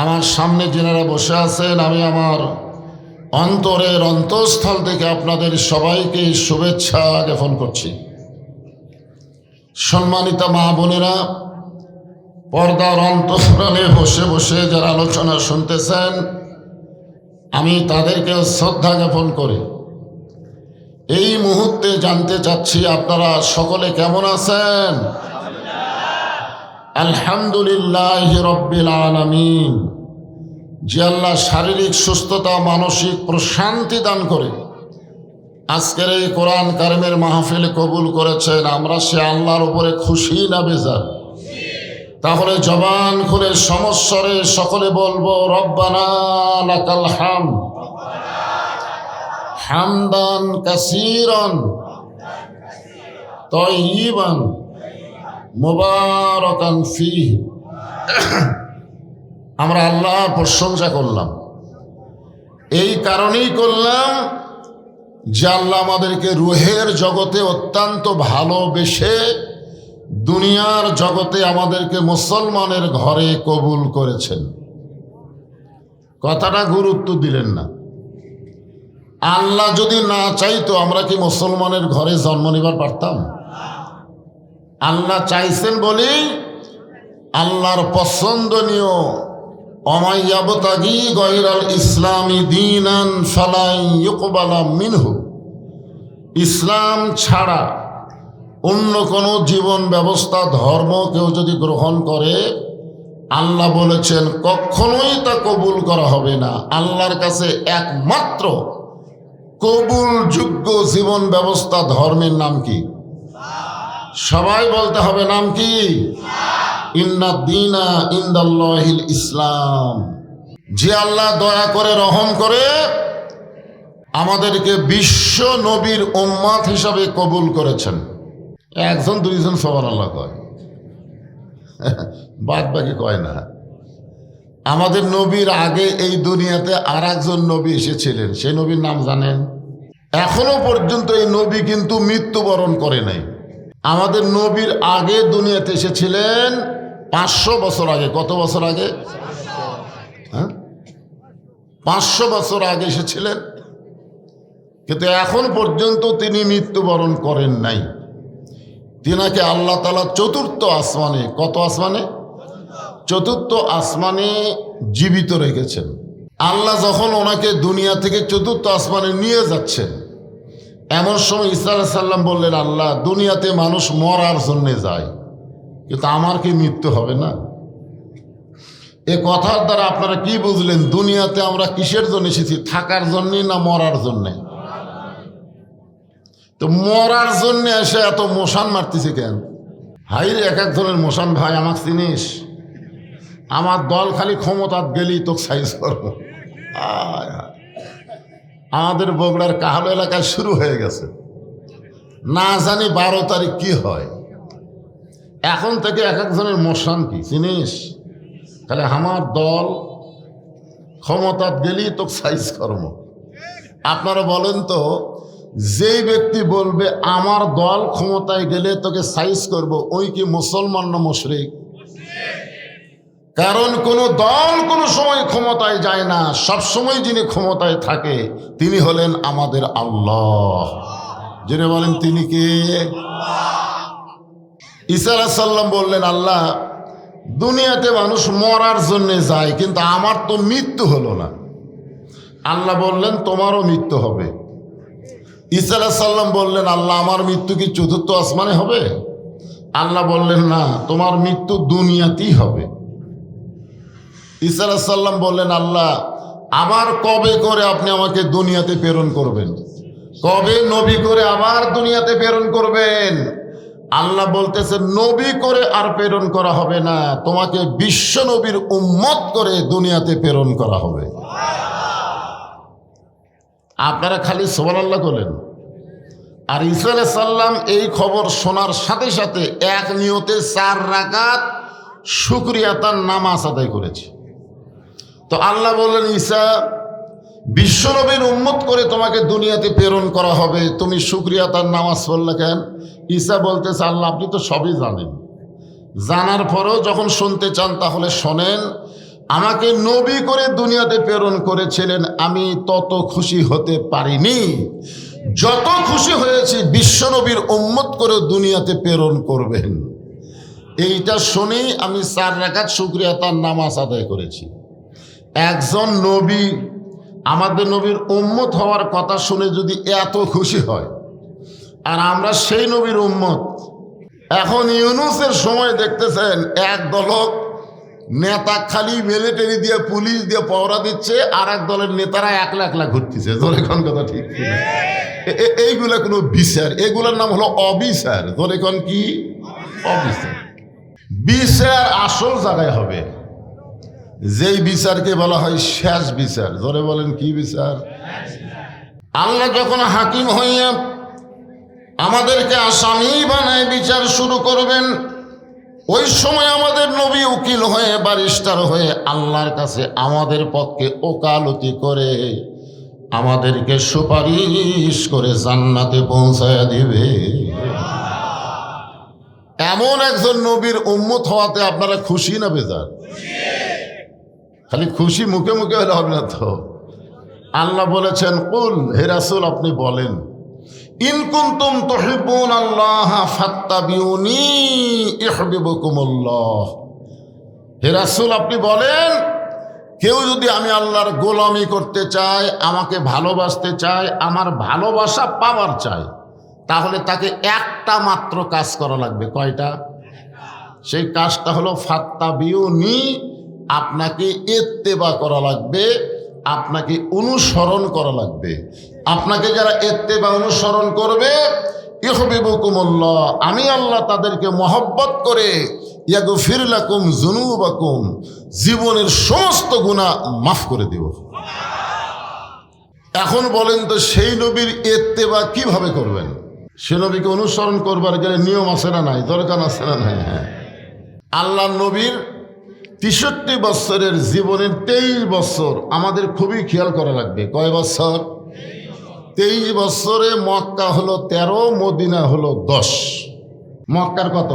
আমার সামনে যিনারা বসে আছেন, আমি আমার অন্তরের অন্তঃস্থল থেকে আপনাদের সবাইকে শুভেচ্ছা জ্ঞাপন করছি। সম্মানিত মা বোনেরা, পর্দার অন্তঃস্থলে বসে বসে যারা আলোচনা শুনতেছেন, আমি তাদেরকে শ্রদ্ধা জ্ঞাপন করি। এই মুহূর্তে জানতে চাচ্ছি আপনারা সকলে কেমন আছেন? আলহামদুলিল্লাহ রব্বিল আলামিন। যে আল্লাহ শারীরিক সুস্থতা, মানসিক প্রশান্তি দান করে আজকের এই কোরআন কারিমের মাহফিল কবুল করেছেন, আমরা সে আল্লাহর উপরে খুশি না বেজার? তাহলে জবান খুলে সমস্বরে সকলে বলবো, রব্বানা লাকাল হামদ হামদান কাসীরান তাইয়িবান মুবারাকান ফীহি। আমরা আল্লাহর প্রশংসা করলাম, এই কারণেই করলাম যে আল্লাহ আমাদেরকে রুহের জগতে অত্যন্ত ভালোবেসে দুনিয়ার জগতে আমাদেরকে মুসলমানের ঘরে কবুল করেছেন। কথাটা গুরুত্ব দিলেন না। আল্লাহ যদি না চাইতো আমরা কি মুসলমানের ঘরে জন্ম নিবার পারতাম? আল্লাহ চাইছেন বলেই আল্লাহর পছন্দনীয় অমাইয়াবতাগি গয়রাল ইসলামী দীনান ফালাই ইউকবালা মিনহু, ইসলাম ছাড়া অন্য কোনো জীবন ব্যবস্থা, ধর্ম কেউ যদি গ্রহণ করে, আল্লাহ বলেছেন কখনোই তা কবুল করা হবে না। আল্লাহর কাছে একমাত্র কবুলযোগ্য জীবন ব্যবস্থা, ধর্মের নাম কি? সবাই বলতে হবে, নাম কি? ইন্না দীনা ইনদাল্লাহিল ইসলাম। যে আল্লাহ দয়া করে রহম করে আমাদেরকে বিশ্ব নবীর উম্মত হিসাবে কবুল করেছেন। একজন দুইজন সুবহানাল্লাহ কয়, বাদ বাকি কয় না। আমাদের নবীর আগে এই দুনিয়াতে আর একজন নবী এসেছিলেন, সেই নবীর নাম জানেন? এখনো পর্যন্ত এই নবী কিন্তু মৃত্যুবরণ করে নাই। আমাদের নবীর আগে দুনিয়াতে এসেছিলেন 500 বছর আগে। কত বছর আগে? 500 বছর আগে এসেছিলেন, কিন্তু এখন পর্যন্ত তিনি মৃত্যুবরণ করেন নাই। তিনাকে আল্লাহ তাআলা চতুর্থ আসমানে, কত আসমানে? চতুর্থ আসমানে জীবিত রেখেছেন। আল্লাহ যখন ওনাকে দুনিয়া থেকে চতুর্থ আসমানে নিয়ে যাচ্ছেন, এমন সময় ঈসা আলাইহিস সালাম বললেন, আল্লাহ, দুনিয়াতে মানুষ মরার জন্যে যায়, কিন্তু আমার কি মৃত্যু হবে না? এ কথার দ্বারা আপনারা কি বুঝলেন? দুনিয়াতে আমরা কিসের জন্য এসেছি? থাকার জন্যে না মরার জন্যে? তো মরার জন্যে এসে এত মশান মারতেছে কেন? হাইরে, এক এক ধরনের মশান। ভাই, আমাকে চিনিস? আমার দল খালি ক্ষমতাত গেলেই তো সাইজ করবো। আমাদের বগুড়ার কাহালো এলাকায় শুরু হয়ে গেছে, না জানি 12 তারিখ কি হয়। এখন থেকে এক একজনের মশান কি চিনিস? তাহলে আমার দল ক্ষমতাত গেলেই তো সাইজ কর্ম। আপনারা বলেন তো, যেই ব্যক্তি বলবে আমার দল ক্ষমতায় গেলে তোকে সাইজ করব, ওই কি মুসলমান না মুশরিক? কারণ কোন দল কোনো সময় ক্ষমতায় যায় না, সব সময় যিনি ক্ষমতায় থাকে তিনি হলেন আমাদের আল্লাহ। যিনি বলেন তিনি কে? ঈসা আলাইহিস সালাম বললেন, আল্লাহ, দুনিয়াতে মানুষ মরার জন্য যায়, কিন্তু আমার তো মৃত্যু হলো না। আল্লাহ বললেন, তোমারও মৃত্যু হবে। ঈসা আলাইহিস সালাম বললেন, আল্লাহ, আমার মৃত্যু কি চতুর্থ আসমানে হবে? আল্লাহ বললেন, না, তোমার মৃত্যু দুনিয়াতেই হবে। ঈসা আলাইহিস সালাম বললেন, আল্লাহ, আবার কবে করে আপনি আমাকে দুনিয়াতে প্রেরণ করবেন? কবে নবী করে আবার দুনিয়াতে প্রেরণ করবেন? আল্লাহ বলতেছেন, নবী করে আর প্রেরণ করা হবে না, তোমাকে বিশ্ব নবীর উম্মত করে দুনিয়াতে প্রেরণ করা হবে। আপনারা খালি সুবহানাল্লাহ বলেন। আর ঈসা আলাইহিস সালাম এই খবর শোনার সাথে সাথে এক নিয়তে 4 রাকাত শুকরিয়া তার নামাজ আদায় করেছে। তো আল্লাহ বললেন, ঈসা, বিশ্বনবীর উম্মত করে তোমাকে দুনিয়াতে প্রেরণ করা হবে, তুমি শুকরিয়া তার নামাজ পড়লে কেন? ঈসা বলতেছে, আল্লাহ, আপনি তো সবই জানেন, জানার পরেও যখন শুনতে চান তাহলে শোনেন। আমাকে নবী করে দুনিয়াতে প্রেরণ করেছিলেন, আমি তত খুশি হতে পারিনি যত খুশি হয়েছি বিশ্ব নবীর উম্মত করে দুনিয়াতে প্রেরণ করবেন। এইটা শুনেই আমি 4 রাকাত শুকরিয়া তার নামাজ আদায় করেছি। একজন নবী আমাদের নবীর উম্মত হওয়ার কথা শুনে যদি এত খুশি হয়, আর আমরা সেই নবীর উম্মত। এখন ইউনূসের সময় দেখতেছেন এক দল নেতা খালি মিলিটারি দিয়ে পুলিশ দিয়ে পহরা দিচ্ছে, আর এক দলের নেতারা একলা একলা ঘুরতেছে। এখন কথা ঠিক কিনা? এইগুলা কোনো বিচার, এগুলোর নাম হলো অবিচার। এখন কি অবিচার? বিচার আসল জায়গায় হবে, যেই বিচারকে বলা হয় শেষ বিচার। ধরে বলেন কি বিচার? আল্লাহ যখন হাকিম হইয়া আমাদেরকে আসামি বানায় বিচার শুরু করবেন, ওই সময় আমাদের নবী উকিল হয়ে ব্যারিস্টার হয়ে আল্লাহর কাছে আমাদের পক্ষে ওকালতি করে আমাদেরকে সুপারিশ করে জান্নাতে পৌঁছায়া দিবে। এমন একজন নবীর উম্মত হওয়াতে আপনারা খুশি না বেজার? খালি খুশি মুখে মুখে হলে হবে না তো। আল্লাহ বলেছেন, কুল, হে রাসূল আপনি বলেন, ইন কুনতুম তুহিব্বুন আল্লাহ ফাত্তাবিউনি ইউহিব্বুকুমুল্লাহ। হে রাসূল আপনি বলেন, কেউ যদি আমি আল্লাহর গোলামি করতে চায়, আমাকে ভালোবাসতে চায়, আমার ভালোবাসা পাওয়ার চায়, তাহলে তাকে একটা মাত্র কাজ করা লাগবে। কয়টা? সেই কাজটা হলো ফাত্তাবিউনি, আপনাকে ইত্তেবা করা লাগবে, আপনাকে অনুসরণ করা লাগবে। আপনাকে যারা ইত্তেবা অনুসরণ করবে, ইউহিব্বুকুমুল্লাহ, আমি আল্লাহ তাদেরকে মহব্বত করে ইয়াগফির লাকুম যুনুবাকুম, জীবনের সমস্ত গুনাহ মাফ করে দিব। এখন বলেন তো সেই নবীর ইত্তেবা কিভাবে করবেন? সে নবীকে অনুসরণ করবার গেলে নিয়ম আছে না নাই? দরকার আছে না নাই? হ্যাঁ, আল্লাহ নবীর 63 বছরের জীবনের 23 বছর আমাদের খুবই খেয়াল করা লাগবে। কয় বছর? 23 বছরে মক্কা হলো 13, মদিনা হলো 10। মক্কার কত?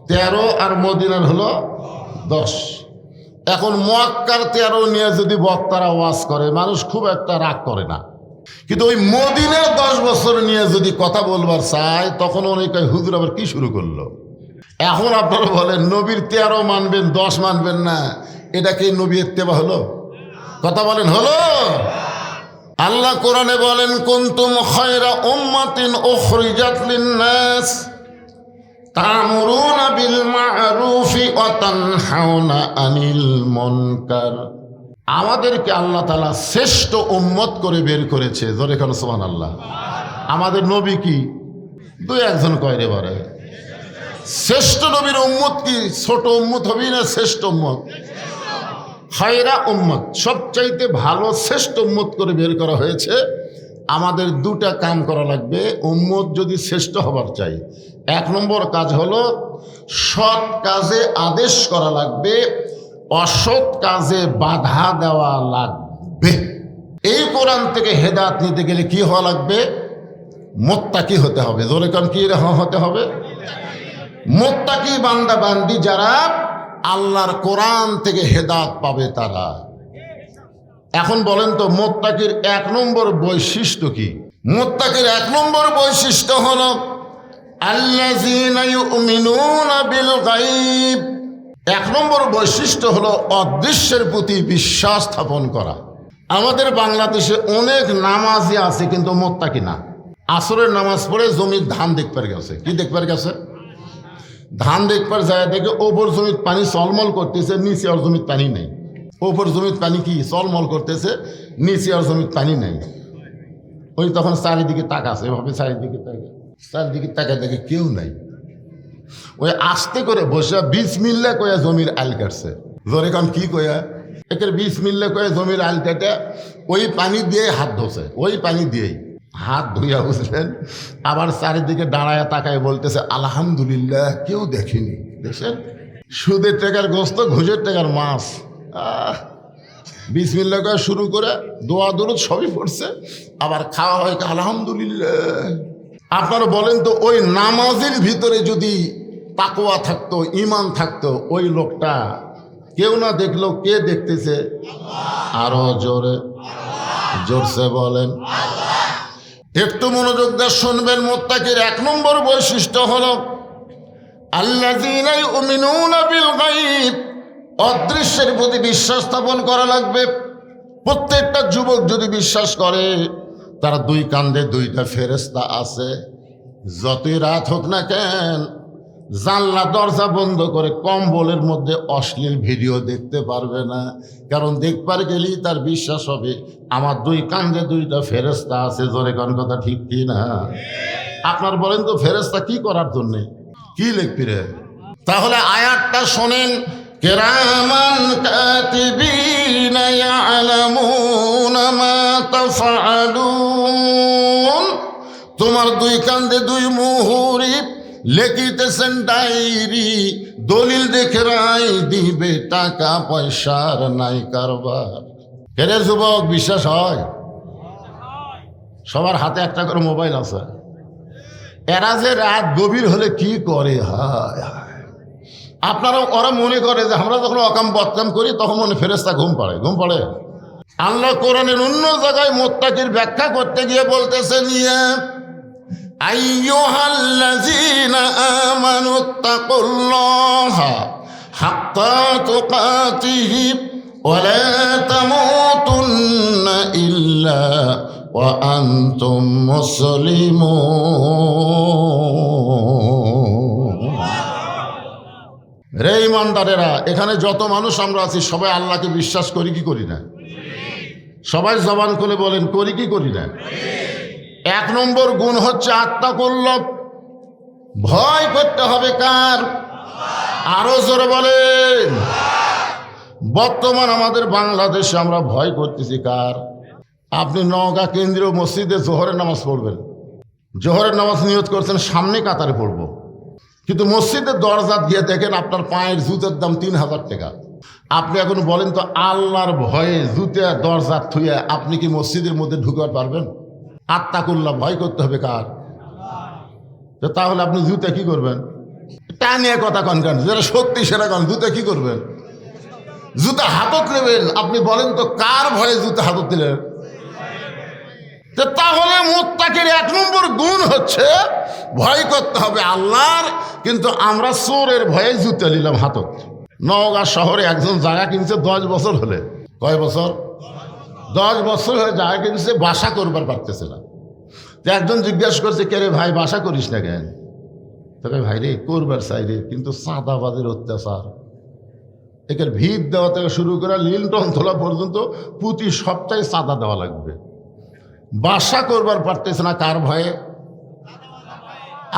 13 আর মদিনার হলো 10। এখন মক্কার 13 নিয়ে যদি বক্তারা ওয়াজ করে, মানুষ খুব একটা রাগ করে না। কিন্তু ওই মদিনার 10 বছর নিয়ে যদি কথা বলবার চায়, তখন অনেকে হুজুর আবার কি শুরু করলো। এখন আপনারা বলেন, নবীর 13 মানবেন, 10 মানবেন না, এটা কি নবী ইত্তেবা হলো? কথা বলেন, হলো? আল্লাহ কোরআনে বলেন, কুনতুম খায়রা উম্মাতিন উখরিজাত লিন-নাস তা'মুরুনা বিল মা'রুফি ওয়া তানহাউনা আনিল মুনকার। আমাদেরকে আল্লাহ তাআলা শ্রেষ্ঠ উম্মত করে বের করেছে। জোরে বলেন সুবহানাল্লাহ। আমাদের নবী কি? 2-1 কয় রে বারে। শ্রেষ্ঠ নবীর উম্মত কি ছোট উম্মত হবে না শ্রেষ্ঠ উম্মত? খায়রা উম্মত, সবচাইতে ভালো শ্রেষ্ঠ উম্মত করে বের করা হয়েছে। আমাদের 2টা কাম করা লাগবে উম্মত যদি শ্রেষ্ঠ হবার চাই। 1 নম্বর কাজ হলো সৎ কাজে আদেশ করা লাগবে, অসৎ কাজে বাধা দেওয়া লাগবে। এই কোরআন থেকে হেদায়েত নিতে গেলে কি হওয়া লাগবে? মুত্তাকি হতে হবে। জোরে কান কি হতে হবে? মুত্তাকি বান্দা বান্দি যারা আল্লাহর কোরআন থেকে হেদায়েত পাবে তারা। এখন বলেন তো, মুত্তাকির 1 নম্বর বৈশিষ্ট্য কি? মুত্তাকির 1 নম্বর বৈশিষ্ট্য হলো আল্লাযীনা ইউমিনুনা বিল গায়ব। 1 নম্বর বৈশিষ্ট্য হলো অদৃশ্যের প্রতি বিশ্বাস স্থাপন করা। আমাদের বাংলাদেশে অনেক নামাজি আছে কিন্তু মুত্তাকি না। আসরের নামাজ পড়ে জমির ধান দেখবার গেছে। কি দেখবার গেছে? ধান দেখবার যায়, দেখে ওপর জমির পানি চলমল করতেছে, নিচে আর জমির পানি নেই। ওপর জমির পানি কি চলমল করতেছে, নিচে আর জমির পানি নেই। ওই তখন চারিদিকে তাকাছে, এভাবে চারিদিকে তাকায় দেখে কেউ নাই। ওই আস্তে করে বসে বিসমিল্লাহ কয়া জমির আল কাটছে। জোরে কান কি কয়া? একের বিসমিল্লাহ কয়া জমির আল কাটে ওই পানি দিয়ে হাত ধোছে। ওই পানি দিয়েই হাত ধুইয়া, বুঝলেন, আবার চারিদিকে দাঁড়ায় তাকায় বলতেছে আলহামদুলিল্লাহ, কেউ দেখেনি। দেখছেন, সুদের টাকার গোস্ত, ঘুষের টাকার মাছ। বিসমিল্লাহ কয়া শুরু করে দোয়া দরুদ সবই পড়ছে, আবার খাওয়া হয় আলহামদুলিল্লাহ। আপনারা বলেন তো, ওই নামাজের ভিতরে যদি তাকওয়া থাকতো, ঈমান থাকতো, ওই লোকটা কেউ না দেখলো কে দেখতেছে? আরো জোরে, জোরসে বলেন। একটু মনোযোগ দিয়ে শুনবেন। মুত্তাকির এক নম্বর বৈশিষ্ট্য হলো আল্লাযীনা ইউমিনুনা বিল গায়ব, অদৃশ্যের প্রতি বিশ্বাস স্থাপন করা লাগবে। প্রত্যেকটা যুবক যদি বিশ্বাস করে তার দুই কাঁধে দুইটা ফেরেশতা আছে, যতই রাত হোক না কেন জানলা দরজা বন্ধ করে কম্বলের মধ্যে অশ্লীল ভিডিও দেখতে পারবে না। কারণ দেখবার গেলেই তার বিশ্বাস হবে আমার দুই কাঁধে দুইটা ফেরেশতা আছে। জোরে কোন কথা ঠিক কি না? আপনার বলেন তো ফেরেশতা কি করার জন্যে, কি লিখবি রে? তাহলে আয়াতটা শোনেন, কিরামান কাতিবিনা ইয়ালামুনা মা তাফআলুন। তোমার দুই কাঁধে দুই মুহুরি লেখিতেছেন ডায়েরি, দলিল দেখে রায় দিবে, টাকা পয়সার নাই কারবার। কেরে যুবক, বিশ্বাস হয়? সবার হাতে একটা করে মোবাইল আছে। এরা যে রাত গভীর হলে কি করে, হায় হায়। আপনারা ওরা মনে করে যে আমরা যখন অকাম বদকাম করি তখন মনে ফেরেশতা ঘুম পাড়ে, ঘুম পাড়ে। আল্লাহ কোরআনের অন্য জায়গায় মুত্তাকির ব্যাখ্যা করতে গিয়ে বলতেছেন, ইয়া আইয়ুহাল্লাযীনা আমানুত্তাকুল্লাহা হাক্কা তুকাতিহি ওয়া লা তামুতুন্না ইল্লা ওয়া আনতুম মুসলিমুন। রে ইমানদারেরা, এখানে যত মানুষ আমরা আছি সবাই আল্লাহকে বিশ্বাস করি কি করি না? সবাই জবান খুলে বলেন, করি কি করি না? এক নম্বর গুণ হচ্ছে আত্তাকুল্লাহ, ভয় করতে হবে কার? আরো জোরে বলেন। বর্তমান আমাদের বাংলাদেশে আমরা ভয় করতেছি কার? আপনি নওগাঁ কেন্দ্রীয় মসজিদে জোহরের নামাজ পড়বেন, জোহরের নামাজ নিয়ত করছেন সামনে কাতারে পড়ব, কিন্তু মসজিদের দরজা দিয়ে দেখেন আপনার পায়ের জুতের দাম 3000 টাকা। আপনি এখন বলেন তো আল্লাহর ভয়ে জুতে দরজা থুয়ে আপনি কি মসজিদের মধ্যে ঢুকতে পারবেন? আত্তাকুল্লাহ, ভয় করতে হবে কার? তাহলে আপনি জুতে কি করবেন? তা নিয়ে কথা কন কেন? যেটা সত্যি সেটা কন। জুতে কি করবেন? জুতা হাতত নেবেন। আপনি বলেন তো কার ভয়ে জুতা হাতত দিলেন? তাহলে মুত্তাকির এক নম্বর গুণ হচ্ছে ভয় করতে হবে আল্লাহর, কিন্তু আমরা চোরের ভয়ে জুতা নিলাম হাতত। নওগাঁ শহরে একজন জায়গা কিনছে 10 বছর হলে। কয় বছর? 10 বছর হয়ে জায়গা কিনছে, বাসা করবার পারতেছে না। একজন জিজ্ঞাসা করছে, কে রে ভাই বাসা করিস না কেন? তবে ভাই রে করবার চাই রে, কিন্তু চাঁদাবাদের অত্যাচার, একে ভিত দেওয়া থেকে শুরু করে লিলটন তোলা পর্যন্ত প্রতি সপ্তাহে চাঁদা দেওয়া লাগবে। বাসা করবার পারতেছে না কার ভয়ে?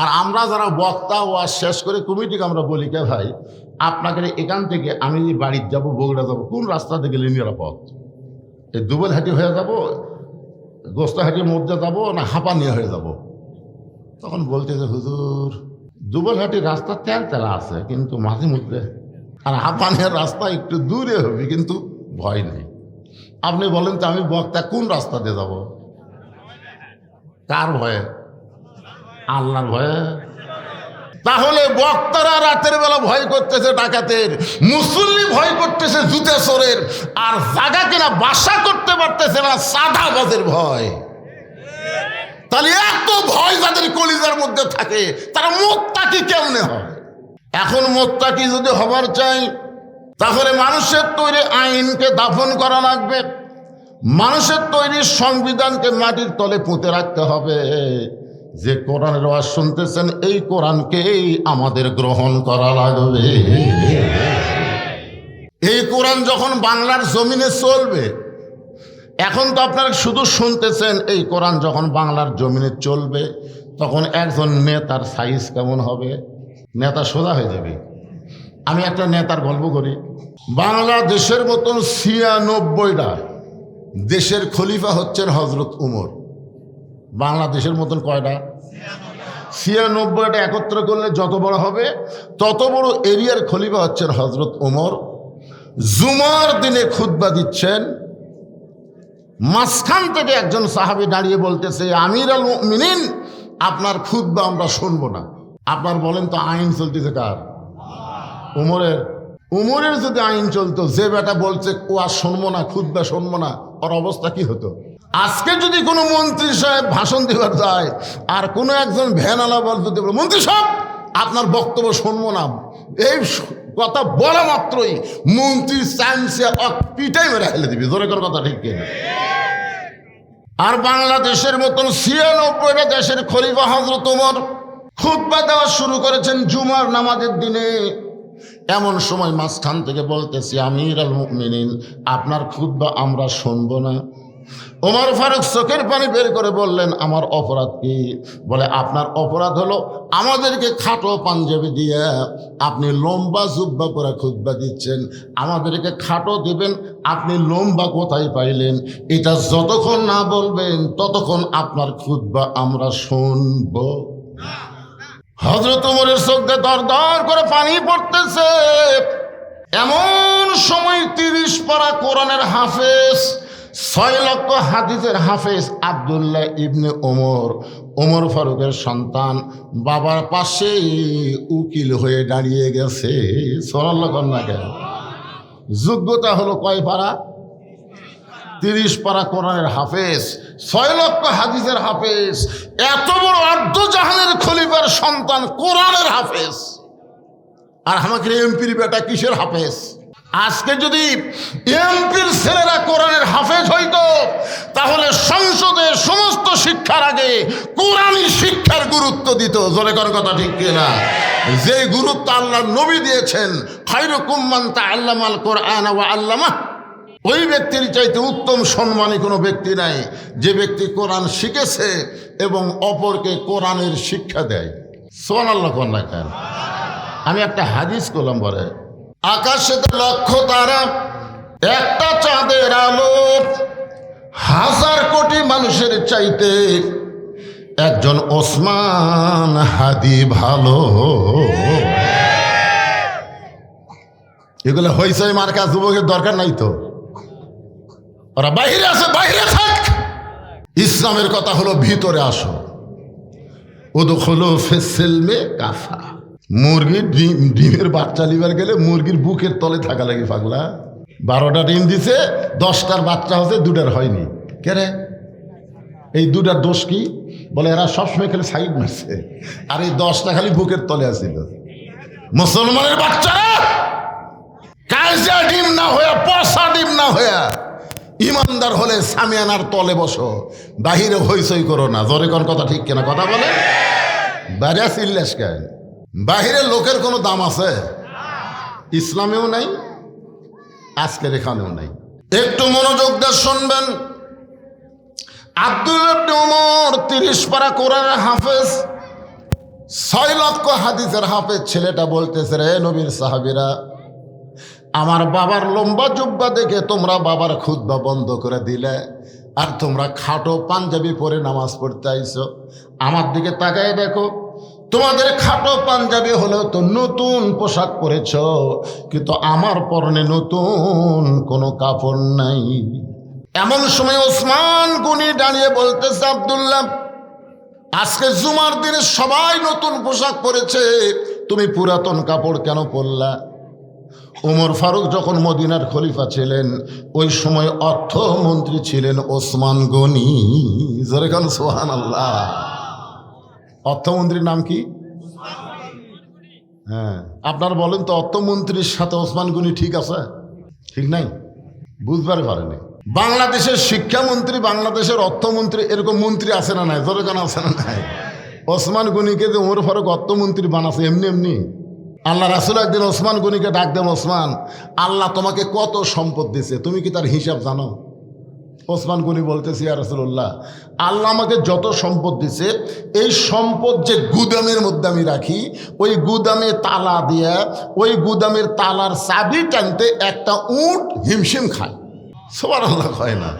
আর আমরা যারা বক্তা ওয়াজ শেষ করে কমিটিকে আমরা বলি, কে ভাই আপনাকে এখান থেকে আমি বাড়িতে যাব, বগুড়া যাব, কোন রাস্তাতে গেলে নিরাপদ? এই দুবলহাটি হয়ে যাব, গোস্তাহাটির মধ্যে যাব, না হাঁপানিয়া হয়ে যাব? তখন বলতেছে, হুজুর দুবলহাটির রাস্তা তেল তেলা আছে কিন্তু মাঝে মধ্যে, আর হাঁপানিয়ার রাস্তা একটু দূরে হবে কিন্তু ভয় নেই। আপনি বলেন তো আমি বক্তা কোন রাস্তা দিয়ে যাব? কার ভয়ে? আল্লাহর ভয়ে। তাহলে বক্তারা রাতের বেলা ভয় করতেছে ডাকাতের, মুসল্লি ভয় করতেছে জুতে চোরের, আর জায়গা কিনা বাসা করতে পারতেছে না সাদাবাজের ভয়। তাহলে এত ভয় যাদের কলিজার মধ্যে থাকে তারা মুত্তাকি কেমনে হয়? এখন মুত্তাকি যদি হবার চাই তাহলে মানুষের তৈরি আইনকে দাফন করা লাগবে, মানুষের তৈরি সংবিধানকে মাটির তলে পুঁতে রাখতে হবে। যে কোরআনের ওয়াজ শুনতেছেন এই কোরআনকেই আমাদের গ্রহণ করা লাগবে। এই কোরআন যখন বাংলার জমিনে চলবে, এখন তো আপনারা শুধু শুনতেছেন, এই কোরআন যখন বাংলার জমিনে চলবে তখন একজন নেতার সাইজ কেমন হবে? নেতা সোজা হয়ে যাবে। আমি একটা নেতার গল্প করি। বাংলাদেশের মতন 96টা দেশের খলিফা হচ্ছেন হজরত উমর। বাংলাদেশের মতন কয়টা? 96টা একত্র করলে যত বড় হবে তত বড় এরিয়ার খলিফা হচ্ছেন হজরত উমর। জুমার দিনে খুতবা দিচ্ছেন, মাঝখান থেকে একজন সাহাবী দাঁড়িয়ে বলতেছে, আমির আল মুমিনিন আপনার খুতবা আমরা শুনবো না। আপনার বলেন তো আইন চলতেছে কার? উমরের। উমরের যদি আইন চলতো, যে বেটা বলছে ও আর শুনবো না, খুতবা শুনবো না, ওর অবস্থা কি হতো? আজকে যদি কোনো মন্ত্রী সাহেব ভাষণ দিবার যায় আর কোনো একজন ভ্যানওয়ালা বলতে, মন্ত্রী সাহেব আপনার বক্তব্য শুনবো না, এই কথা বলা মাত্রই মন্ত্রী চাইছে পিটাই মেরে ফেলে দিবি। জোরে করে কথা ঠিক কিনা? আর বাংলাদেশের মতন ৯৬টা দেশের খলিফা হযরত ওমর খুতবা দেওয়া শুরু করেছেন জুমার নামাজের দিনে। এমন সময় মাঝখান থেকে বলতেছি, আমিরুল মুমিনিন আপনার খুতবা আমরা শুনবো না। ওমর ফারুক চোখের পানি বের করে বললেন, আমার অপরাধ কি? বলে, আপনার অপরাধ হলো আমাদেরকে খাটো পাঞ্জাবি দিয়ে আপনি লম্বা জুব্বা করে খুতবা দিচ্ছেন, আমাদেরকে খাটো দিবেন, আপনি লম্বা কোথায় পাইলেন? এটা যতক্ষণ না বলবেন ততক্ষণ আপনার খুতবা আমরা শুনব। হযরত ওমরের চোখ দিয়ে দর দর করে পানি পড়তেছে। এমন সময় ৩০ পারা কোরআনের হাফেজ, ৬ লক্ষ হাদিসের হাফেজ আব্দুল্লাহ ইবনে ওমর, ওমর ফারুকের সন্তান, বাবার পাশে উকিল হয়ে দাঁড়িয়ে গেছে। সুবহানাল্লাহ কন্যা কেন? যোগ্যতা হলো কয় পারা? ৩০ পারা কোরআনের হাফেজ, ৬ লক্ষ হাদিসের হাফেজ, এত বড় অর্ধ জাহানের খলিফার সন্তান কোরআনের হাফেজ। আর আমাকে এমপির বেটা কিসের হাফেজ? আজকে যদি এমপির ছেলেরা কোরআনের হাফেজ হইতো তাহলে সংসদে সমস্ত শিক্ষার আগে কোরআনী শিক্ষার গুরুত্ব দিত। জোরে কর কথা ঠিক কিনা? যে গুরুত্ব আল্লাহ নবী দিয়েছেন, খায়রুকুম মান তাআল্লামাল কোরআন ওয়া আল্লামাহ, ওই ব্যক্তির চাইতে উত্তম সম্মানী কোনো ব্যক্তি নাই যে ব্যক্তি কোরআন শিখেছে এবং অপরকে কোরআনের শিক্ষা দেয়। সুবহানাল্লাহ কন্যা কেন? আমি একটা হাদিস করলাম, বলে আকাশেতে লক্ষ তারা, একটা চাঁদের আলো ১০০০ কোটি মানুষের চাইতে একজন ওসমান হাদি ভালো। এগুলো হইচই মার্কা যুবকের দরকার নাই তো, ওরা বাইরে আছে, বাইরে থাক। ইসলামের কথা হলো ভিতরে আসো। উদখুলু ফিস-সিলমি কাফা। মুরগির ডিমের বাচ্চা লিবার গেলে মুরগির বুকের তলে থাকা লাগে পাগলা। ১২টা ডিম দিছে, 10টার বাচ্চা হচ্ছে, 2টার হয়নি। কে রে? এই 2টার দোষ কি? বলে এরা সবসময় খালি সাইড মারছে, আর এই 10টা খালি বুকের তলে আসছিল। মুসলমানের বাচ্চারা কাজা ডিম না হয়ে, পচা ডিম না হয়ে ইমানদার হলে সামিয়ানার তলে বসো, বাহিরে হইচই করো না। জোরে কোন কথা ঠিক কিনা? কথা বলে বাইরে চিল্লাস কেন? বাহিরে লোকের কোনো দাম আছে? ইসলামেও নাই, আজকের এখানেও নাই। একটু মনোযোগ দিয়ে শুনবেন। আব্দুল্লাহ ইবনে ওমর ৩০ পারা কোরআনের হাফেজ, ৬ লক্ষ হাদিসের হাফেজ ছেলেটা বলতেছে, রে নবীর সাহাবীরা, আমার বাবার লম্বা জুব্বা দেখে তোমরা বাবার খুতবা বন্ধ করে দিলে, আর তোমরা খাটো পাঞ্জাবি পরে নামাজ পড়তে আইছো। আমার দিকে তাকায় দেখো, তোমাদের খাটো পাঞ্জাবি হলেও তো নতুন পোশাক পরেছ, কিন্তু আমার পরনে নতুন কোনো কাপড় নাই। এমন সময় ওসমান গনি দাঁড়িয়ে বলতেছে, আব্দুল্লাহ, আজকে জুমার দিনে সবাই নতুন পোশাক পরেছে, তুমি পুরাতন কাপড় কেন পরলা? ওমর ফারুক যখন মদিনার খলিফা ছিলেন, ওই সময় অর্থমন্ত্রী ছিলেন ওসমান গনি। জোরে বলেন সুবহানাল্লাহ। অর্থমন্ত্রীর নাম কি? হ্যাঁ, আপনারা বলেন তো, অর্থমন্ত্রীর সাথে ওসমান গনি ঠিক আছে? ঠিক নাই? বুঝবার পারেনি। বাংলাদেশের শিক্ষামন্ত্রী, বাংলাদেশের অর্থমন্ত্রী, এরকম মন্ত্রী আছে না নাই? জোরে কেন আছে না নাই? ওসমান গনিকে যে ওমর ফারুক অর্থমন্ত্রী বানাছে এমনি এমনি? আল্লাহ রাসূল একদিন ওসমান গনিকে ডাক দেন, ওসমান, আল্লাহ তোমাকে কত সম্পদ দিছে, তুমি কি তার হিসাব জানো? ওসমান গনি বলতেছি, ইয়া রাসূলুল্লাহ, আল্লাহ আমাকে যত সম্পদ দিছে, এই সম্পদ যে গুদামের মধ্যে আমি রাখি, ওই গুদামে তালা দিয়ে ওই গুদামের তালার চাবি টানতে একটা উট হিমশিম খায়। সুবহানাল্লাহ কয় না?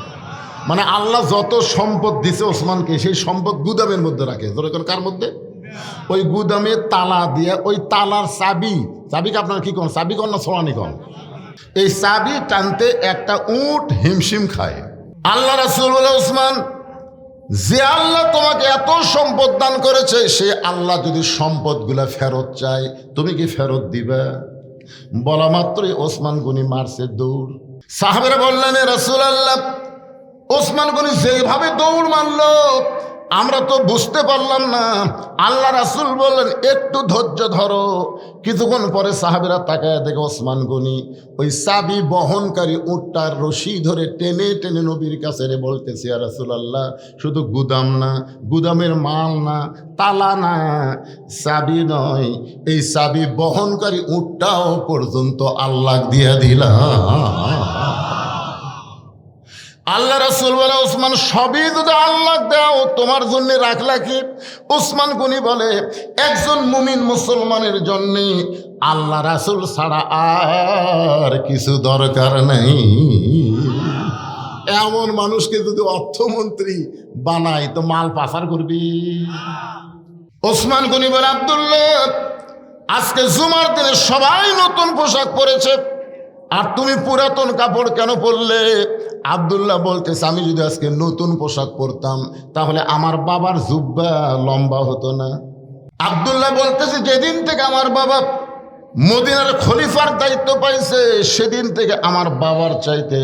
মানে আল্লাহ যত সম্পদ দিছে ওসমানকে, সেই সম্পদ গুদামের মধ্যে রাখে। ধরে কার মধ্যে? ওই গুদামে তালা দিয়ে ওই তালার চাবিকে আপনার কি কোন চাবি কন না ছোড়ানি কন, এই চাবি টানতে একটা উট হিমশিম খায়। আল্লাহ রাসূল বলে, ওসমান, যে আল্লাহ তোমাকে এত সম্পদ দান করেছে, সে আল্লাহ যদি সম্পদগুলা ফেরত চায়, তুমি কি ফেরত দিবে? বলা মাত্রই ওসমান গনি মারছে দৌড়। সাহাবেরা বললেন, এ রাসূলুল্লাহ, ওসমান গনি যেভাবে দৌড় মারলো আমরা তো বুঝতে পারলাম না। আল্লাহ রাসূল বললেন, একটু ধৈর্য ধরো। কিছুক্ষণ পরে সাহাবেরা তাকায় দেখে ওসমান গনি ওই চাবি বহনকারী উটটার রশি ধরে টেনে টেনে নবীর কাছে বলতেছে, ইয়া রাসূলুল্লাহ, শুধু গুদাম না, গুদামের মাল না, তালা না, চাবি নয়, এই চাবি বহনকারী উটটাও পর্যন্ত আল্লাহ দিয়া দিলাম। আল্লাহ রাসূল বলে, ওসমান, সবই যদি আল্লাহ দাও তোমার জন্য রাখলা কি? ওসমান গনি বলে, একজন মুমিন মুসলমানের জন্য আল্লাহ রাসূল ছাড়া আর কিছু দরকার নেই। এমন মানুষকে যদি অর্থমন্ত্রী বানায় তো মাল পাচার করবি। ওসমান গনি বলে, আব্দুল্লাহ, আজকে জুমার দিনে সবাই নতুন পোশাক পরেছে আর তুমি পুরাতন কাপড় কেন পরলে? আব্দুল্লাহ বলতেছে, আমি যদি আজকে নতুন পোশাক পরতাম তাহলে আমার বাবার জুব্বা লম্বা হতো না। আব্দুল্লাহ বলতেছে, যেদিন থেকে আমার বাবা মদিনার খলিফার দায়িত্ব পাইছে সেদিন থেকে আমার বাবার চাইতে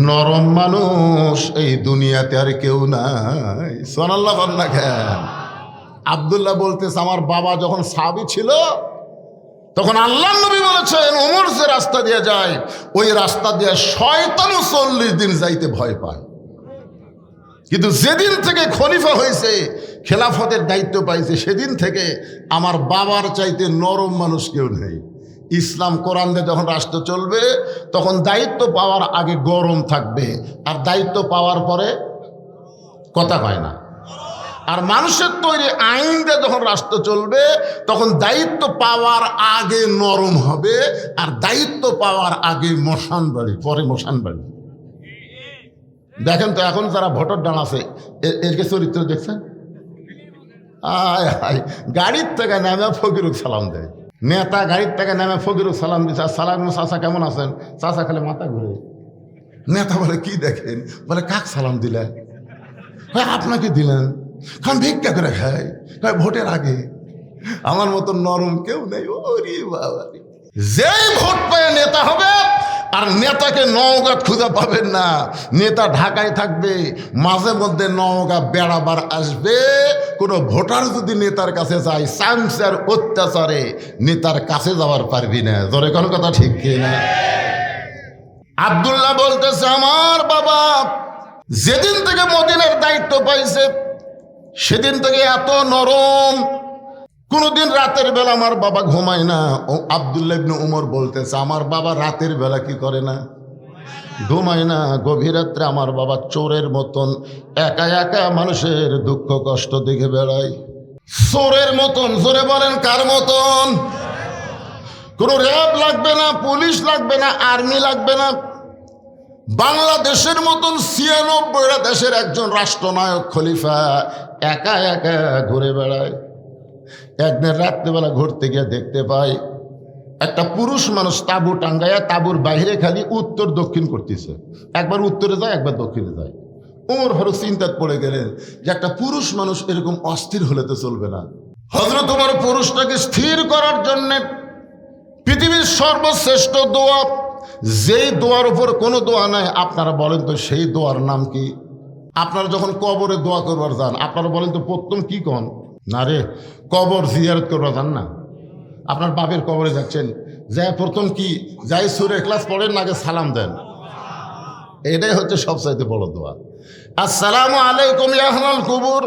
নরম মানুষ এই দুনিয়াতে আর কেউ নাই। সুবহানাল্লাহ বলনা কেন? আব্দুল্লাহ বলতেছে, আমার বাবা যখন সাহাবী ছিল তখন আল্লাহ নবী বলেছেন, ওমর যে রাস্তা দিয়ে যায় ওই রাস্তা দিয়ে শয়তানও 40 দিন যাইতে ভয় পায়। কিন্তু যেদিন থেকে খলিফা হয়েছে, খেলাফতের দায়িত্ব পাইছে, সেদিন থেকে আমার বাবার চাইতে নরম মানুষ কেউ নেই। ইসলাম কোরআন দিয়ে যখন রাষ্ট্র চলবে তখন দায়িত্ব পাওয়ার আগে গরম থাকবে, আর দায়িত্ব পাওয়ার পরে কথা কয় না। আর মানুষের তৈরি আইন দিয়ে যখন রাষ্ট্র চলবে তখন দায়িত্ব পাওয়ার আগে নরম হবে, আর দায়িত্ব পাওয়ার আগে মশান বাড়ি, পরে মশান বাড়ি। দেখেন তো এখন যারা ভোটার ডান আছে এরকে চরিত্র দেখছেন? আয় হায়, গাড়ির থেকে নামে ফকিরুক সালাম দেয়। নেতা গাড়ির থেকে নামে ফকিরুক সালাম দিচ্ছে, সালাম, চাচা কেমন আছেন? চাচা খালি মাথা ঘুরে। নেতা বলে, কি দেখেন? বলে, কাক সালাম দিলেন? আপনাকে দিলেন। খান ভিক্ষা করে খাই, ভোটের আগে। আমার মতো নরম কেউ নেই। ওরে বাবা, যেই ভোট পেয়ে নেতা হবে, আর নেতাকে নওগাঁ খুঁজে পাবেন না। নেতা ঢাকায় থাকবে, মাঝে মধ্যে নওগাঁ বেড়াবার আসবে। কোনো ভোটার যদি নেতার কাছে যায়, চামচার অত্যাচারে নেতার কাছে যাওয়ার পারবি না। জোরে কোন কথা ঠিক কিনা? আব্দুল্লাহ বলতেছে, আমার বাবা যেদিন থেকে মদিনার দায়িত্ব পাইছে সেদিন থেকে এত নরম। কোনদিন রাতের বেলা আমার বাবা ঘুমায় না। ও আব্দুল্লাহ ইবনে উমর বলতেছে, আমার বাবা রাতের বেলা কি করে না? ঘুমায় না। গভীর রাত্রে আমার বাবা চোরের মতন একা একা মানুষের দুঃখ কষ্ট দেখে বেড়ায়। চোরের মতন। জোরে বলেন, কার মতন? কোনো র্যাব লাগবে না, পুলিশ লাগবে না, আর্মি লাগবে না। বাংলাদেশের মতন 96টা দেশের একজন রাষ্ট্রনায়ক খলিফা একা একা ঘুরে বেড়ায়। একদিন রাত্রেবেলা ঘুরতে গিয়ে দেখতে পায় একটা পুরুষ মানুষ তাঁবু টাঙ্গাইয়া তাঁবুর বাইরে খালি উত্তর দক্ষিণ করতেছে। একবার উত্তরে যায়, একবার দক্ষিণে যায়। ওমর ফারুক চিন্তায় পড়ে গেলেন যে একটা পুরুষ মানুষ এরকম অস্থির হলে তো চলবে না। হযরত ওমর পুরুষটাকে স্থির করার জন্যে পৃথিবীর সর্বশ্রেষ্ঠ দোয়া, যেই দোয়ার উপর কোনো দোয়া নাই, আপনারা বলেন তো সেই দোয়ার নাম কি? আপনারা যখন কবরে দোয়া করবার যান, আপনারা বলেন তো প্রথম কি কন? না রে, কবর জিয়ারত করবার যান না, আপনার বাপের কবরে যাচ্ছেন, যাই প্রথম কি যাই সূরা ইখলাস পড়েন না, আগে সালাম দেন। এটাই হচ্ছে সবচাইতে বড় দোয়া। আসসালামু আলাইকুম ইয়া আহলাল কুবুর।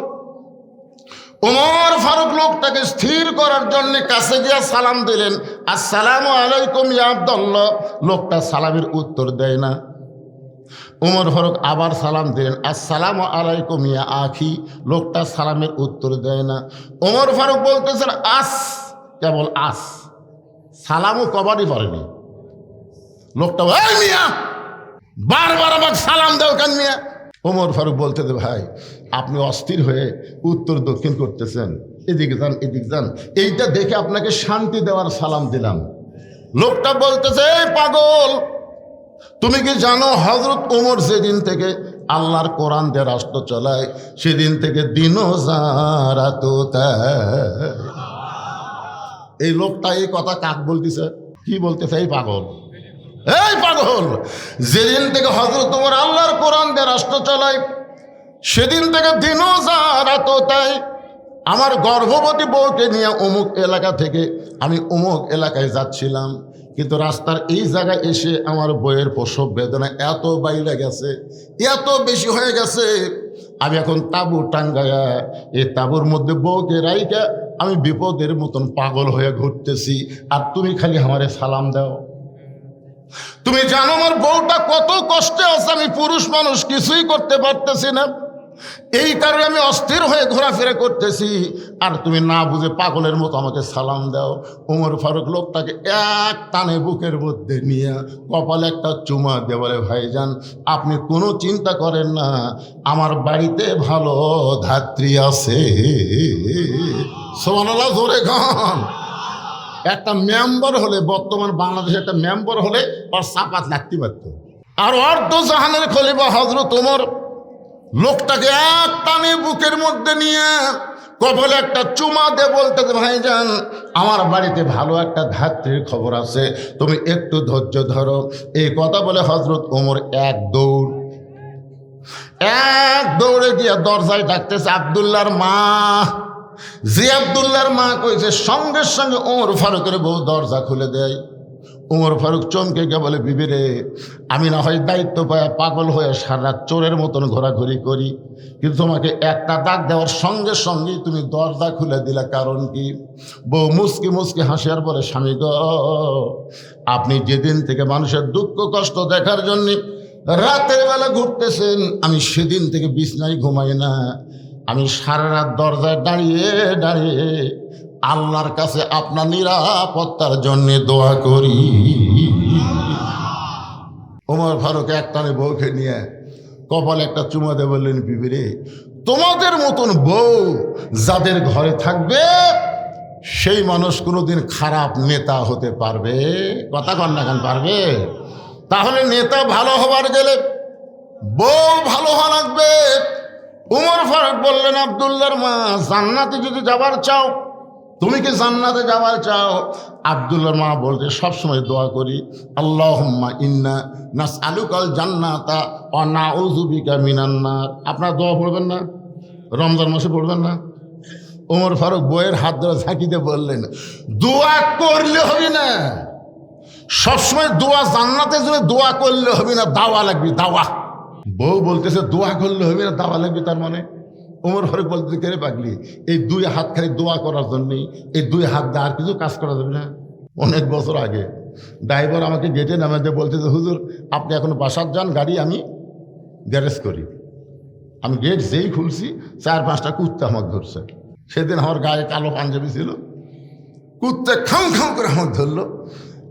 ওমর ফারুক লোকটাকে স্থির করার জন্য কাছে গিয়া সালাম দিলেন, আসসালামু আলাইকুম ইয়া আব্দুল্লাহ। লোকটা সালামের উত্তর দেয় না। ওমর ফারুক আবার সালাম দিলেন, আসসালামু আলাইকুম ইয়া আখি। লোকটা সালামের উত্তর দেয় না। ওমর ফারুক বলতেছেন, আস, কেবল আস, সালামও কবারই পারেনি। লোকটা, এই মিয়া, বারবার আমাকে সালাম দাও কেন মিয়া? ওমর ফারুক বলতে, ভাই আপনি অস্থির হয়ে উত্তর দক্ষিণ করতেছেন, এদিকে যান এদিকে যান, এইটা দেখে আপনাকে শান্তি দেওয়ার সালাম দিলাম। লোকটা বলতেছে, এই পাগল, তুমি কি জানো হযরত ওমর যেদিন থেকে আল্লাহর কোরআন দিয়ে রাষ্ট্র চালায় সেদিন থেকে দিনও যারা তো। এই লোকটা এই কথা কাক বলতেছে? কি বলতেছে এই পাগল, এই পাগল। যেদিন থেকে হযরত ওমর আল্লাহর কোরআন দিয়ে রাষ্ট্র চালায়, সেদিন থেকে দিনও যা রাতও তাই। আমার গর্ভবতী বউকে নিয়ে অমুক এলাকা থেকে আমি অমুক এলাকায় যাচ্ছিলাম, কিন্তু রাস্তার এই জায়গায় এসে আমার বইয়ের প্রসব বেদনা এত বাইরে গেছে, এত বেশি হয়ে গেছে, আমি এখন তাঁবু টাঙ্গায়া এই তাঁবুর মধ্যে বউকে রাইকা আমি বিপদের মতন পাগল হয়ে ঘুরতেছি, আর তুমি খালি আমারে সালাম দাও। তুমি জানো আমার বউটা কত কষ্টে আছে, আমি পুরুষ মানুষ কিছুই করতে পারতেছি না, এই কারণে আমি অস্থির হয়ে ঘোরাফেরা করতেছি, আর তুমি না বুঝে পাগলের মতো আমাকে সালাম দাও। ওমর ফারুক লোকটাকে এক টানে বুকের মধ্যে নিয়ে কপালে একটা চুমা দিয়ে বলে, ভাইজান আপনি কোনো চিন্তা করেন না, আমার বাড়িতে ভালো ধাত্রী আছে। সুবহানাল্লাহ, জোরে গান। একটা মেম্বার হলে, বর্তমান বাংলাদেশে একটা মেম্বার হলে ওর চাপাত লাগতে পারত। আর অর্ধ জাহানের খলিফা হযরত ওমর লোকটাকে এক টানে বুকের মধ্যে নিয়ে কপালে একটা চুমা দিয়ে বলতে, ভাইজান আমার বাড়িতে ভালো একটা ধাত্রীর খবর আছে, তুমি একটু ধৈর্য ধরো। এই কথা বলে হযরত ওমর এক দৌড়ে গিয়ে দরজায় ডাকতেছে আব্দুল্লাহর মা। যে আব্দুল্লাহর মা কইছে, সঙ্গে সঙ্গে ওমর ফারুকের বউ দরজা খুলে দেয়। ওমর ফারুক চমকে গিয়ে বলে, বিবি রে, আমি না হয় দায়িত্ব পায় পাগল হয়ে সারা চোরের মতন ঘোরাঘুরি করি, কিন্তু তোমাকে একটা ডাক দেওয়ার সঙ্গে সঙ্গেই তুমি দরজা খুলে দিলে, কারণ কি? বউ মুসকি মুসকি হাসি আর বলে, স্বামী গো, আপনি যেদিন থেকে মানুষের দুঃখ কষ্ট দেখার জন্য রাতের বেলা ঘুরতেছেন, আমি সেদিন থেকে বিছনায় ঘুমাই না, আমি সারা রাত দরজায় দাঁড়িয়ে দাঁড়িয়ে আল্লাহর কাছে আপনার নিরাপত্তার জন্য দোয়া করি। ওমর ফারুক একটানে বউকে নিয়ে কপালে একটা চুমা দিয়ে বললেন, বিবি রে, তোমাদের মতন বউ যাদের ঘরে থাকবে সেই মানুষ কোনোদিন খারাপ নেতা হতে পারবে? কথা কন না, কেন পারবে? তাহলে নেতা ভালো হবার গেলে বউ ভালো হওয়া লাগবে। ওমর ফারুক বললেন, আব্দুল্লাহর মা, জান্নাতে যদি যাবার চাও, তুমি কি জান্নাতে যাবার চাও? আব্দুল্লাহর মা বলতে, সবসময় দোয়া করি, আল্লাহুম্মা ইন্না নাসআলুকাল জান্নাতা ওয়া নাউযু বিকা মিনান নার। আপনারা দোয়া পড়বেন না? রমজান মাসে পড়বেন না? ওমর ফারুক বইয়ের হাত ধরে ঝাঁকিতে বললেন, দোয়া করলে হবে না, সবসময় দোয়া জান্নাতের জন্য দোয়া করলে হবে না, দাওয়া লাগবে, দাওয়া। বউ বলতেছে, দোয়া করলে হবে না, দাওয়া লাগবে, তার মানে? ওমর ফারুক বলতে, কেড়ে পাগলি, এই দুই হাত খালি দোয়া করার জন্যই, এই দুই হাত দিয়ে আর কিছু কাজ করা যাবে না? অনেক বছর আগে ড্রাইভার আমাকে গেটে নামাতে বলতেছে, হুজুর আপনি এখন বাসার যান, গাড়ি আমি গ্যারেজ করি। আমি গেট যেই খুলছি, 4-5টা কুত্তা আমাকে ধরছে। সেদিন আমার গায়ে কালো পাঞ্জাবি ছিল, কুত্তে খাম খাম করে আমাকে ধরলো।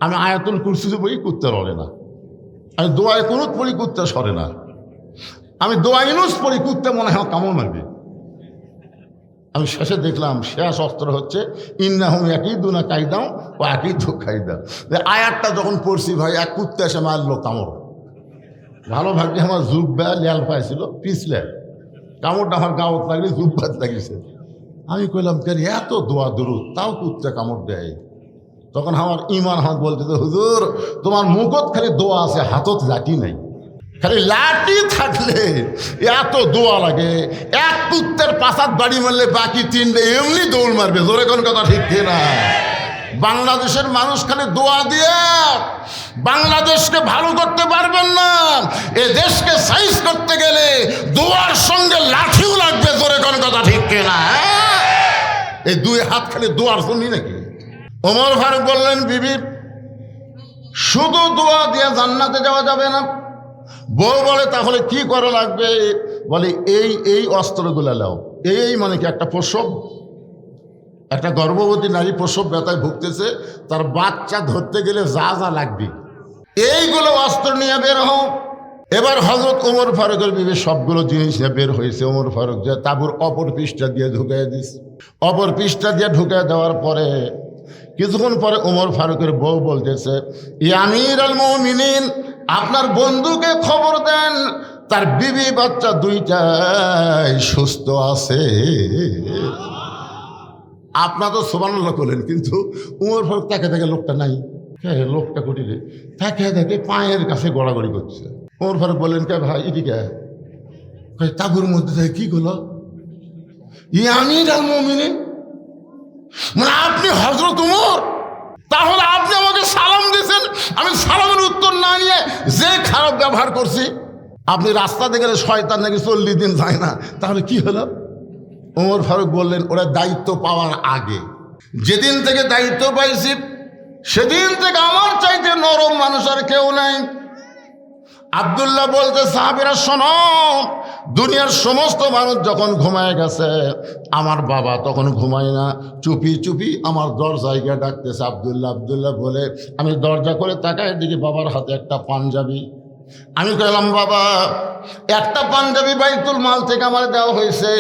আমি আয়াতুল কুরসি পড়ি, কুত্তা লড়ে না। আমি দোয়ায় কুনুত পড়ি, কুত্তা সরে না। আমি দোয়া ইউনুস পড়ি, কুত্তা মনে হয় কামড় মারবে। আমি শেষে দেখলাম শেষ অস্ত্র হচ্ছে ইন্নাহুম ইয়াকিদুনা কাইদাও ওয়া আকিদু কাইদা। আয়াতটা যখন পড়ছি, ভাই, এক কুত্তা এসে মারলো কামড়। ভালো ভাগ্যে আমার জুব্বা লেল পাইছিল, পিছলে কামড়টা আমার গাওত লাগলে জুব্বাত লাগিয়েছে। আমি কইলাম, কেন এত দোয়া দরুদ, তাও কুত্তা কামড় দেয়? তখন আমার ইমান হাত বলতেছে, হুজুর তোমার মুখত খালি দোয়া আছে, হাতত লাঠি নাই। খালি লাঠি থাকলে এত দোয়া লাগে? এক কুত্তের পাশাত বাড়ি মারলে বাকি 3টে এমনি দৌড় মারবে। জোরে কোন কথা ঠিক না? বাংলাদেশের মানুষ খালি দোয়া দিয়ে বাংলাদেশকে ভালো করতে পারবেন না। এ দেশকে সাইজ করতে গেলে দোয়ার সঙ্গে লাঠিও লাগবে। জোরে কোন কথা ঠিক না? এই দুই হাত খালি দোয়ার শুনি নাকি? ওমর ফারুক বললেন, বিবি, শুধু দোয়া দিয়ে জান্নাতে যাওয়া যাবে না। বউ বলে, তাহলে কি করা লাগবে? বলে, এই অস্ত্রগুলো লাও। এই মানে কি, একটা প্রসব, একটা গর্ভবতী নারী প্রসব ব্যথায় ভুগতেছে, তার বাচ্চা ধরতে গেলে যা যা লাগবে এইগুলো অস্ত্র নিয়ে বের হও। এবার হযরত ওমর ফারুকের বিবি সবগুলো জিনিস নিয়ে বের হয়েছে। ওমর ফারুক যে তাঁবুর অপর পৃষ্ঠা দিয়ে ঢুকিয়ে দিস। অপর পৃষ্ঠা দিয়ে ঢুকিয়ে দেওয়ার পরে কিছুক্ষণ পরে ওমর ফারুকের বউ বলতেছে, ইয়া আমিরুল মুমিনিন, আপনার বন্ধুকে খবর দেন, তার বিবি বাচ্চা দুইটাই সুস্থ আছে। আপনার তো সুবহানাল্লাহ করলেন, কিন্তু ওমর ফারুক তাকে লোকটা নাই। লোকটা কুটিরে তাকে দেখে পায়ের কাছে গড়াগড়ি করছে। ওমর ফারুক বললেন, কে ভাই এদিকে? তাবুর মধ্যে থেকে কি করলো? আমির আল মুমিনিন, মানে আপনি হযরত ওমর? তাহলে আপনি আমাকে সালাম দিয়েছেন, আমি সালামের উত্তর না নিয়ে যে খারাপ ব্যবহার করছি। আপনি রাস্তাতে গেলে শয়তান নাকি 40 দিন যায় না, তাহলে কি হলো? ওমর ফারুক বললেন, ওরা দায়িত্ব পাওয়ার আগে, যেদিন থেকে দায়িত্ব পাইছি সেদিন থেকে আমার চাইতে নরম মানুষ আর কেউ নাই। আব্দুল্লাহ বলতে, সাহাবীরা শোনো, দুনিয়ার সমস্ত মানুষ যখন ঘুমায় গেছে, আমার বাবা তখন ঘুমায় না, চুপি চুপি আমার দরজায় গিয়ে ডাকতেছে, আব্দুল্লাহ আব্দুল্লাহ বলে। আমি দরজা করে তাকাই, দেখি বাবার হাতে একটা পাঞ্জাবি। আমি কইলাম, বাবা, একটা পাঞ্জাবি বাইতুল মাল থেকে আমার দেওয়া হয়েছে,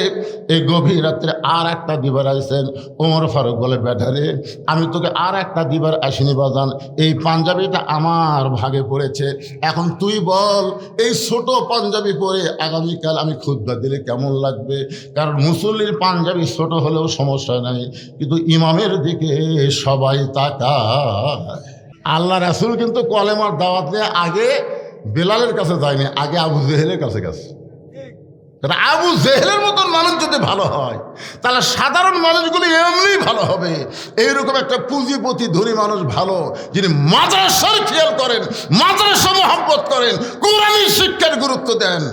এই গভীর রাত্রে আর একটা দিবার আইছেন। ওমর ফারুক বলে, বেটারে, আমি তোকে আর একটা দিবার আসিনি বাজান, এই পাঞ্জাবিটা আমার ভাগে পড়েছে। এখন তুই বল, এই ছোট পাঞ্জাবি পরে আগামীকাল আমি খুতবা দিলে কেমন লাগবে? কারণ মুসল্লির পাঞ্জাবি ছোট হলেও সমস্যা নাই, কিন্তু ইমামের দিকে সবাই তাকায়। আল্লাহ রাসূল কিন্তু কলেমার দাওয়াত দিয়ে আগে বেলালের কাছে যায়নি, আগে আবু জেহেলের কাছে গেছে। আবু জেহেলের মতন মানুষ যদি ভালো হয়, তাহলে সাধারণ মানুষগুলি এমনি ভালো হবে। এইরকম একটা পুঁজিপতি ধনী মানুষ ভালো, যিনি মাদ্রাসার খেয়াল করেন, মাদ্রাসা মহব্বত করেন, কোরআনী শিক্ষার গুরুত্ব দেন,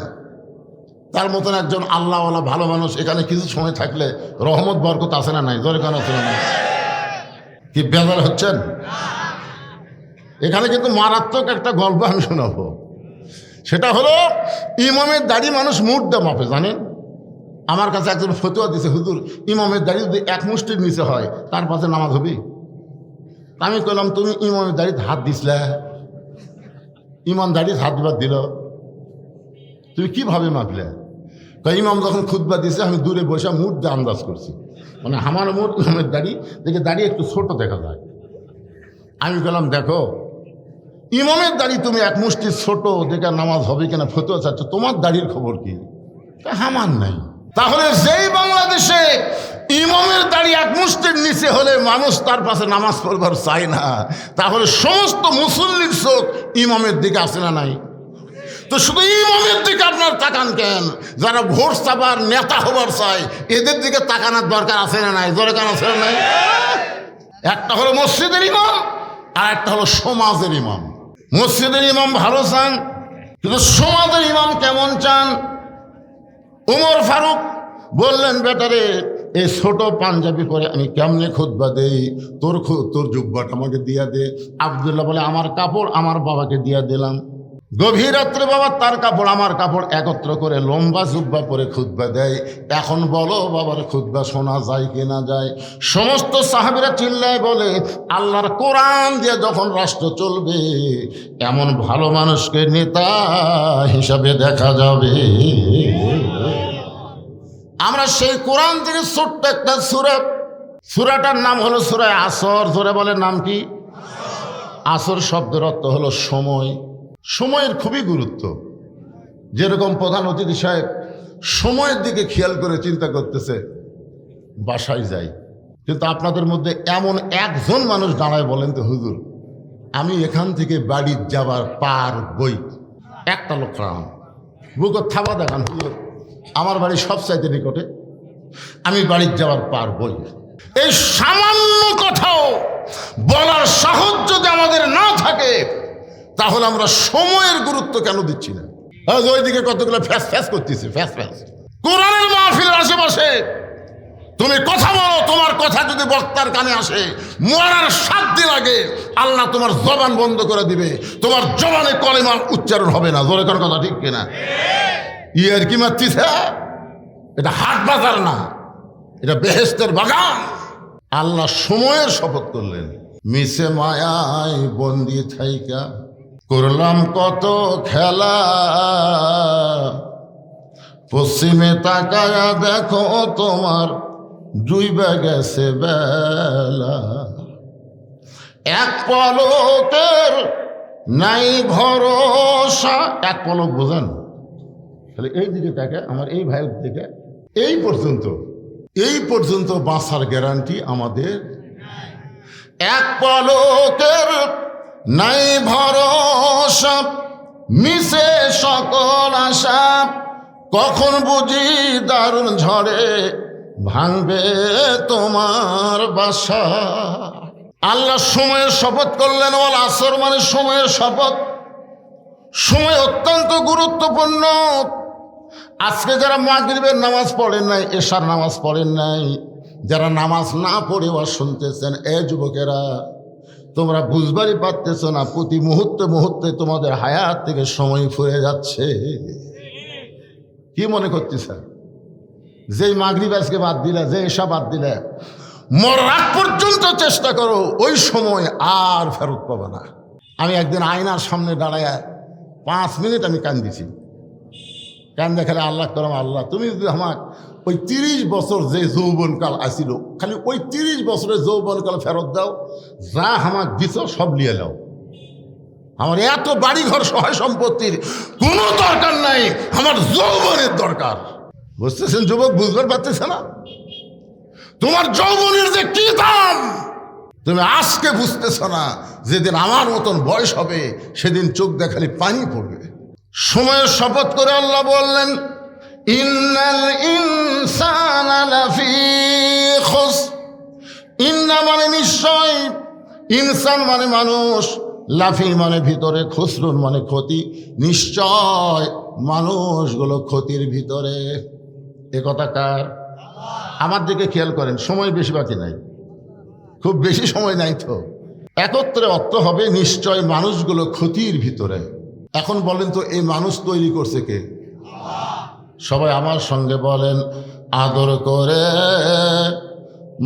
তার মতন একজন আল্লাহওয়ালা ভালো মানুষ এখানে কিছু সময় থাকলে রহমত বরকত আছে না নাই? জোরে কান আছে না নাই? কি বেজার হচ্ছেন? এখানে কিন্তু মারাত্মক একটা গল্প আমি শোনাবো। সেটা হলো, ইমামের দাড়ি মানুষ মুর্দা মাপে, জানেন? আমার কাছে একজন ফতোয়া দিছে, হুজুর, ইমামের দাড়ি যদি এক মুষ্টির নিচে হয় তার পাশে নামাজ হবে? আমি কইলাম, তুমি ইমামের দাড়িতে হাত দিসলে, ইমাম দাড়িতে হাত দিবার দিল, তুমি কিভাবে মাপলে? ইমাম যখন খুতবা দিছে, আমি দূরে বসে মুর্দা আন্দাজ করছি, মানে আমার ইমামের দাড়ি দেখে দাড়ি একটু ছোট দেখা যায়। আমি বললাম, দেখো, ইমামের দাড়ি তুমি এক মুষ্টি ছোট দেখে নামাজ হবে কিনা ফতোয়া চাচ্ছ, তোমার দাড়ির খবর কি? আমার নাই। তাহলে যেই বাংলাদেশে ইমামের দাড়ি এক মুষ্টির নিচে হলে মানুষ তার পাশে নামাজ পড়বার চায় না, তাহলে সমস্ত মুসল্লির চোখ ইমামের দিকে আসে না নাই? তো শুধু ইমামের দিকে আপনার তাকান কেন? যারা ভোট চাবার নেতা হবার চায়, এদের দিকে তাকানোর দরকার আছে না নাই? জোরে কান আছে না নাই? একটা হলো মসজিদের ইমাম, আর একটা হলো সমাজের ইমাম। মসজিদের ইমাম ভালো চান, কিন্তু সমাজের ইমাম কেমন চান? ওমর ফারুক বললেন, বেটারে, এই ছোট পাঞ্জাবি পরে আমি কেমনে খুতবা দেই? তোর জুব্বাটা আমাকে দিয়া দে। আব্দুল্লাহ বলে, আমার কাপড় আমার বাবাকে দিয়া দিলাম। গভীর রাত্রে বাবা তার কাপড় আমার কাপড় একত্র করে লম্বা জুব্বা পরে খুতবা দেয়। এখন বলো, বাবার খুতবা শোনা যায় কি না যায়? সমস্ত সাহাবীরা চিল্লায় বলে, আল্লাহর কোরআন দিয়ে যখন রাষ্ট্র চলবে, এমন ভালো মানুষকে নেতা হিসাবে দেখা যাবে। আমরা সেই কোরআন থেকে ছোট্ট একটা সূরাটার নাম হলো সূরা আসর। জোরে বলে, নাম কি? আসর শব্দের অর্থ হলো সময়। সময়ের খুবই গুরুত্ব। যেরকম প্রধান অতিথি সাহেব সময়ের দিকে খেয়াল করে চিন্তা করতেছে, বাসায় যাই, কিন্তু আপনাদের মধ্যে এমন একজন মানুষ দাঁড়ায় বলেন তো, হুজুর, আমি এখান থেকে বাড়ি যাবার পার বই। একটা লোক রাম বুক থাবা দেখান, হুজুর, আমার বাড়ি সবচাইতে নিকটে, আমি বাড়ি যাওয়ার পার বই। এই সামান্য কথাও বলার সাহস যদি আমাদের না থাকে, তাহলে আমরা সময়ের গুরুত্ব কেন দিচ্ছি না? ওইদিকে কতগুলো ফ্যাস ফ্যাস করতেছে, ফ্যাস ফ্যাস। কোরআনের মাহফিলের আশেপাশে তুমি কথা বলো, তোমার কথা যদি বক্তার কানে আসে, মরার 7 দিন আগে আল্লাহ তোমার জবান বন্ধ করে দিবে, তোমার জবানে কলেমার উচ্চারণ হবে না। জোরে করার কথা ঠিক কিনা? ইয়ার কি মারতিছে? এটা হাট বাজার না, এটা বেহেশতের বাগান। আল্লাহ সময়ের শপথ করলেন, মিশে মায়ায় বন্দি থাইকা করলাম কত খেলা, পশ্চিমে তাকায়া দেখো তোমার ডুইবা গেছে বেলা, এক পলকের নাই ভরসা। এক পলক বোঝেন? তাহলে এই দিকে তাকে, আমার এই ভাইয়ের দিকে, এই পর্যন্ত বাঁচার গ্যারান্টি আমাদের। এক পলকের নাই ভরসা, মিশে সকল আশা, কখন বুঝি দারুণ ঝড়ে ভাঙবে তোমার বাসা। আল্লাহ সময়ের শপথ করলেন, ওয়াল আসর মানে সময়ের শপথ। সময় অত্যন্ত গুরুত্বপূর্ণ। আজকে যারা মাগরিবের নামাজ পড়েন নাই, এশার নামাজ পড়েন নাই, যারা নামাজ না পড়ে ওয়াজ শুনতেছেন, এ যুবকেরা, তোমরা বুঝবারই পারতেছ না, প্রতি মুহূর্তে মুহূর্তে তোমাদের হায়াত থেকে সময় ফুরে যাচ্ছে। কি মনে করতেছে? যেই মাগরিব আজকে বাদ দিলে, যে এশা বাদ দিলে, মরার আগ পর্যন্ত চেষ্টা করো, ওই সময় আর ফেরত পাবে না। আমি একদিন আয়নার সামনে দাঁড়ায় 5 মিনিট আমি কান্দিছি। কান দেখালে আল্লাহ করম, আল্লাহ তুমি যদি আমার ওই 30 বছর যে যৌবনকাল আসিল, খালি ওই 30 বছরের যৌবনকাল ফেরত দাও, যা আমার দিছ সব নিয়ে নাও। আমার এত বাড়িঘর সহায় সম্পত্তির কোনো দরকার নাই, আমার যৌবনের দরকার। বুঝতেছেন যুবক? বুঝতে পারতেছে না তোমার যৌবনের যে কি দাম? তুমি আজকে বুঝতেছ না, যেদিন আমার মতন বয়স হবে সেদিন চোখ দেখালে পানি পড়বে। সময়ের শপথ করে আল্লাহ বললেন, ইন্নাল ইনসানা লাফি খুসর। ইন্না মানে নিশ্চয়, ইনসান মানে মানুষ, লাফি মানে ভিতরে, খুসরুন মানে ক্ষতি। নিশ্চয় মানুষগুলো ক্ষতির ভিতরে। এ কথা কার? আমার দিকে খেয়াল করেন, সময় বেশি বাকি নাই, খুব বেশি সময় নাই তো। একত্রে অর্থ হবে নিশ্চয় মানুষগুলো ক্ষতির ভিতরে। এখন বলেন তো, এই মানুষ তৈরি করছে কে? সবাই আমার সঙ্গে বলেন, আদর করে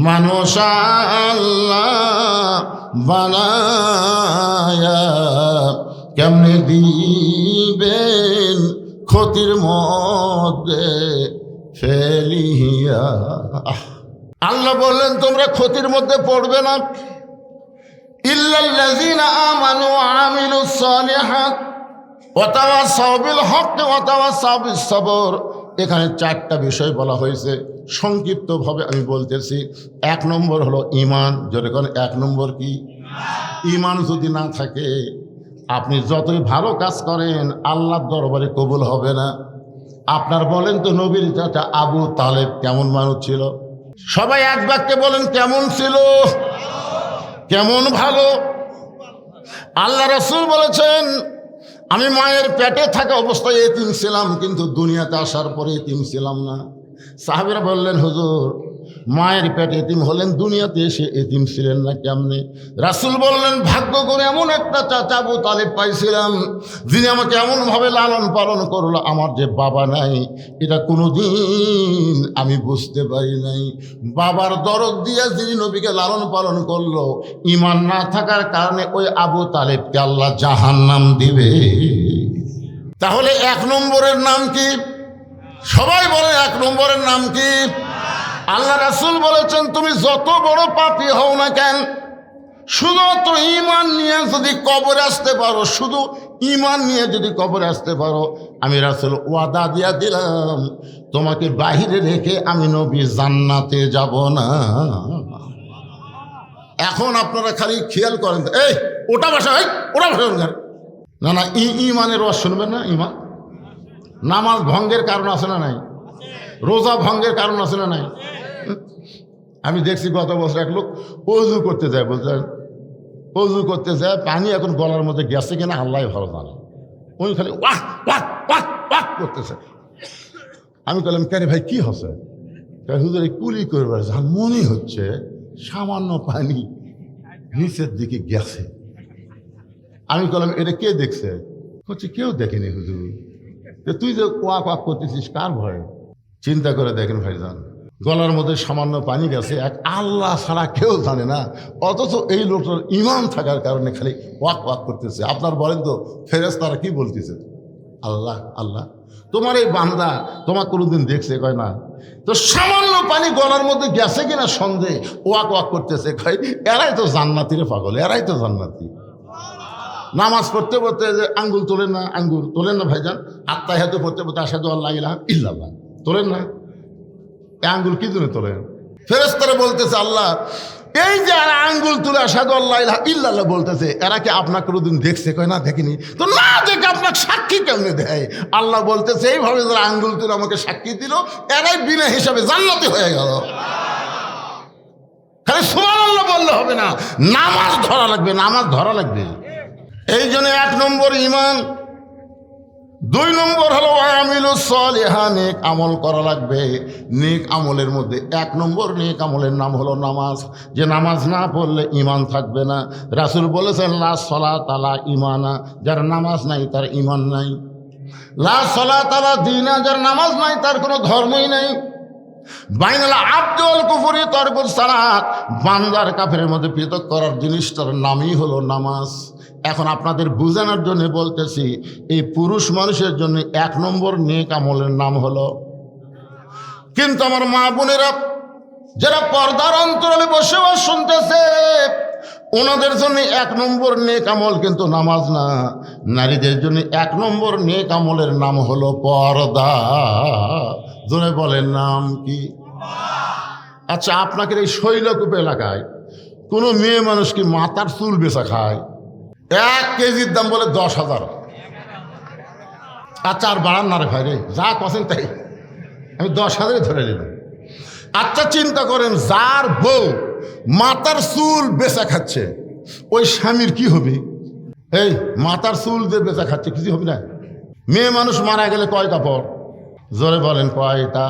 মানুষ আল্লাহ বানায়া কেমনে দিবেন ক্ষতির মধ্যে ফেলিয়া। আল্লাহ বললেন তোমরা ক্ষতির মধ্যে পড়বে না, ইল্লাল্লাযীনা আমানু ওয়া আমিলুস সালিহাত ওয়া তাওয়াসাউ বিল হক ওয়া তাওয়াসাউ বিস সবর। এখানে 4টা বিষয় বলা হয়েছে, সংক্ষিপ্তভাবে আমি বলতেছি। 1 নম্বর হলো ঈমান। যদি কোন 1 নম্বর কি? ঈমান যদি না থাকে, আপনি যতই ভালো কাজ করেন আল্লাহর দরবারে কবুল হবে না। আপনার বলেন তো, নবীর চাচা আবু তালেব কেমন মানুষ ছিল? সবাই এক বাক্যে বলেন, কেমন ছিল? কেমন ভালো? আল্লাহ রাসূল বলেছেন, আমি মায়ের পেটে থাকা অবস্থায় এতিম ছিলাম, কিন্তু দুনিয়াতে আসার পরে এতিম ছিলাম না। সাহাবীরা বললেন, হুজুর মায়ের পেটে এতিম হলেন, দুনিয়াতে এসে এতিম ছিলেন না কেমনে? রাসূল বললেন, ভাগ্য করে এমন একটা চাচা আবু তালেব পাইছিলাম, যিনি আমাকে এমনভাবে লালন পালন করলো, আমার যে বাবা নাই এটা কোনোদিন আমি বুঝতে পারি নাই। বাবার দরদ দিয়ে যিনি নবীকে লালন পালন করলো, ঈমান না থাকার কারণে ওই আবু তালেবকে আল্লাহ জাহান্নাম দিবে। তাহলে 1 নম্বরের নাম কি? সবাই বলে 1 নম্বরের নাম কি? আল্লাহ রাসূল বলেছেন, তুমি যত বড় পাপী হও না কেন, শুধুমাত্র ঈমান নিয়ে যদি কবরে আসতে পারো, শুধু ঈমান নিয়ে যদি কবরে আসতে পারো, আমি রাসূল ওয়াদা দিয়া দিলাম, তোমাকে বাহিরে রেখে আমি নবী জান্নাতে যাব না। এখন আপনারা খালি খেয়াল করেন, এই ওটা ভাষা, ওটা ভাষা না না, ঈমানের ওয়াজ শুনবেন না? ঈমান নামাজ ভঙ্গের কারণ আছে না নাই? রোজা ভঙ্গের কারণ আছে না নাই? আমি দেখছি গত বছর এক লোক অজু করতে যায়, বলছেন অজু করতে যায়, পানি এখন গলার মধ্যে গেছে কিনা আল্লাহ ভালো জানে, উনি খালি ওয়াক ওয়াক ওয়াক ওয়াক করতেছে। আমি বললাম, কেন ভাই কি হচ্ছে? হুজুর এই কুলি করবার যার মনে হচ্ছে সামান্য পানি নিচের দিকে গেছে। আমি বললাম, এটা কে দেখছে? হচ্ছে কেউ দেখেনি হুজুর। তুই যে ওয়াক ওয়াক করতেছিস কার ভয়ে? চিন্তা করে দেখেন ভাইজান, গলার মধ্যে সামান্য পানি গেছে, এক আল্লাহ ছাড়া কেউ জানে না, অথচ এই লোকটার ঈমান থাকার কারণে খালি ওয়াক ওয়াক করতেছে। আপনার বলেন তো, ফেরেশতারা কি বলতেছে? আল্লাহ আল্লাহ, তোমার এই বান্দা তোমার কোনোদিন দেখছে? কয় না। তো সামান্য পানি গলার মধ্যে গেছে কিনা সন্দেহ ওয়াক ওয়াক করতেছে, কয় এরাই তো জান্নাতি রে পাগল, এরাই তো জান্নাতি। নামাজ পড়তে পড়তে যে আঙ্গুল তোলেন না, আঙ্গুল তোলেন না ভাইজান, আত্তাহিয়াতু পড়তে পড়তে আশহাদু আল্লা ইলাহা ইল্লাল্লাহ তোলেন না? এই আঙ্গুল কি জন্য তোলেন? ফেরেশতারা বলতেছে, আল্লাহ এই যে আর আঙ্গুল তুলে আশহাদু আল্লা ইলাহা ইল্লাল্লাহ বলতেছে, এরা কি আপনাকে কোনোদিন দেখছে? কয় না, দেখিনি। তো না দেখে আপনাকে সাক্ষী কেমনে দেয়? আল্লাহ বলতেছে এইভাবে যারা আঙ্গুল তুলে আমাকে সাক্ষী দিল, এরাই বিনা হিসাবে জান্নাতি হয়ে গেল। খালি সুবহানাল্লাহ বললে হবে না, নামাজ ধরা লাগবে, নামাজ ধরা লাগবে। এই জন্য 1 নম্বর ঈমান, 2 নম্বর হলো আমিলুস সলিহা, নেক আমল করা লাগবে। নেক আমলের মধ্যে 1 নম্বর নেক আমলের নাম হলো নামাজ। যে নামাজ না পড়লে ঈমান থাকবে না। রাসূল বলেছেন লা সলাত আলা ঈমানা, যার নামাজ নাই তার ঈমান নাই। লা সলাত আলা দীনা, যার নামাজ নাই তার কোনো ধর্মই নাই। বাইনাল আবদি ওয়াল কুফরি তারকুস সালাত, বান্দার কাফেরের মধ্যে পৃথক করার জিনিসটার নামই হলো নামাজ। এখন আপনাদের বোঝানোর জন্য বলতেছি, এই পুরুষ মানুষের জন্য 1 নম্বর নেক আমলের নাম হলো। কিন্তু আমার মা বোনেরা যারা পর্দার অন্তরালে বসে শুনতেছে, ওনাদের জন্য 1 নম্বর নেক আমল কিন্তু নামাজ না। নারীদের জন্য 1 নম্বর নেক আমলের নাম হলো পর্দা। জোরে বলেন নাম কি? আচ্ছা, আপনাকে এই শৈলকুপ এলাকায় কোনো মেয়ে মানুষ কি মাথার চুল বেচা খায়? 1 কেজির দাম বলে 10,000। আচ্ছা, আর বাড়ান না রে ভাই রে, যা কছেন তাই, আমি 10,000 ধরে নিলাম। আচ্ছা চিন্তা করেন, যার বউ মাথার চুল বেচা খাচ্ছে, ওই স্বামীর কি হবে? এই মাথার চুল যে বেচা খাচ্ছে, কিছু হবে না? মেয়ে মানুষ মারা গেলে কয় কাপড়? জোরে বলেন কয়টা?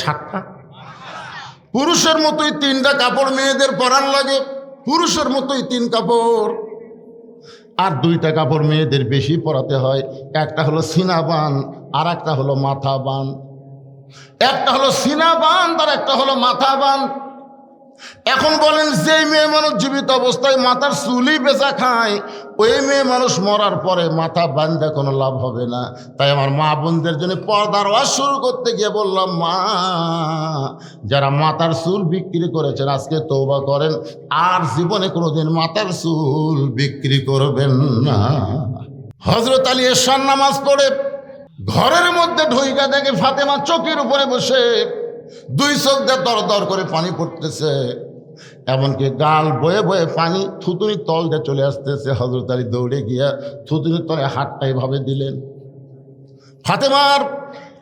7টা। পুরুষের মতোই 3টা কাপড় মেয়েদের পরার লাগে, পুরুষের মতোই 3 কাপড়। আর 2টা কাপড় মেয়েদের বেশি পরাতে হয়। একটা হলো সিনা বান, আর একটা হলো মাথা বান। একটা হলো সিনা বান, আর একটা হলো মাথা বান। এখন বলেন, যে মেয়ে মানুষ জীবিত অবস্থায় মাথার চুলই বেচা খায়, ওই মেয়ে মানুষ মরার পরে মাথা বান্ধে কোনো লাভ হবে না। তাই আমার মা বোনদের জন্য পর্দার ওয়াজ শুরু করতে গিয়ে বললাম, মা যারা মাথার চুল বিক্রি করেছেন আজকে তওবা করেন, আর জীবনে কোনোদিন মাথার চুল বিক্রি করবেন না। হযরত আলী এশার নামাজ পড়ে ঘরের মধ্যে ঢুইকা দেখে ফাতেমা চৌকির উপরে বসে 2 চোখ দিয়ে দর দর করে পানি পড়তেছে, এমনকি গাল বয়ে বয়ে পানি থুতুনির তল দিয়ে চলে আসতেছে। হযরত আলী দৌড়ে গিয়া থুতুনির তলে হাতটা এইভাবে দিলেন, ফাতেমার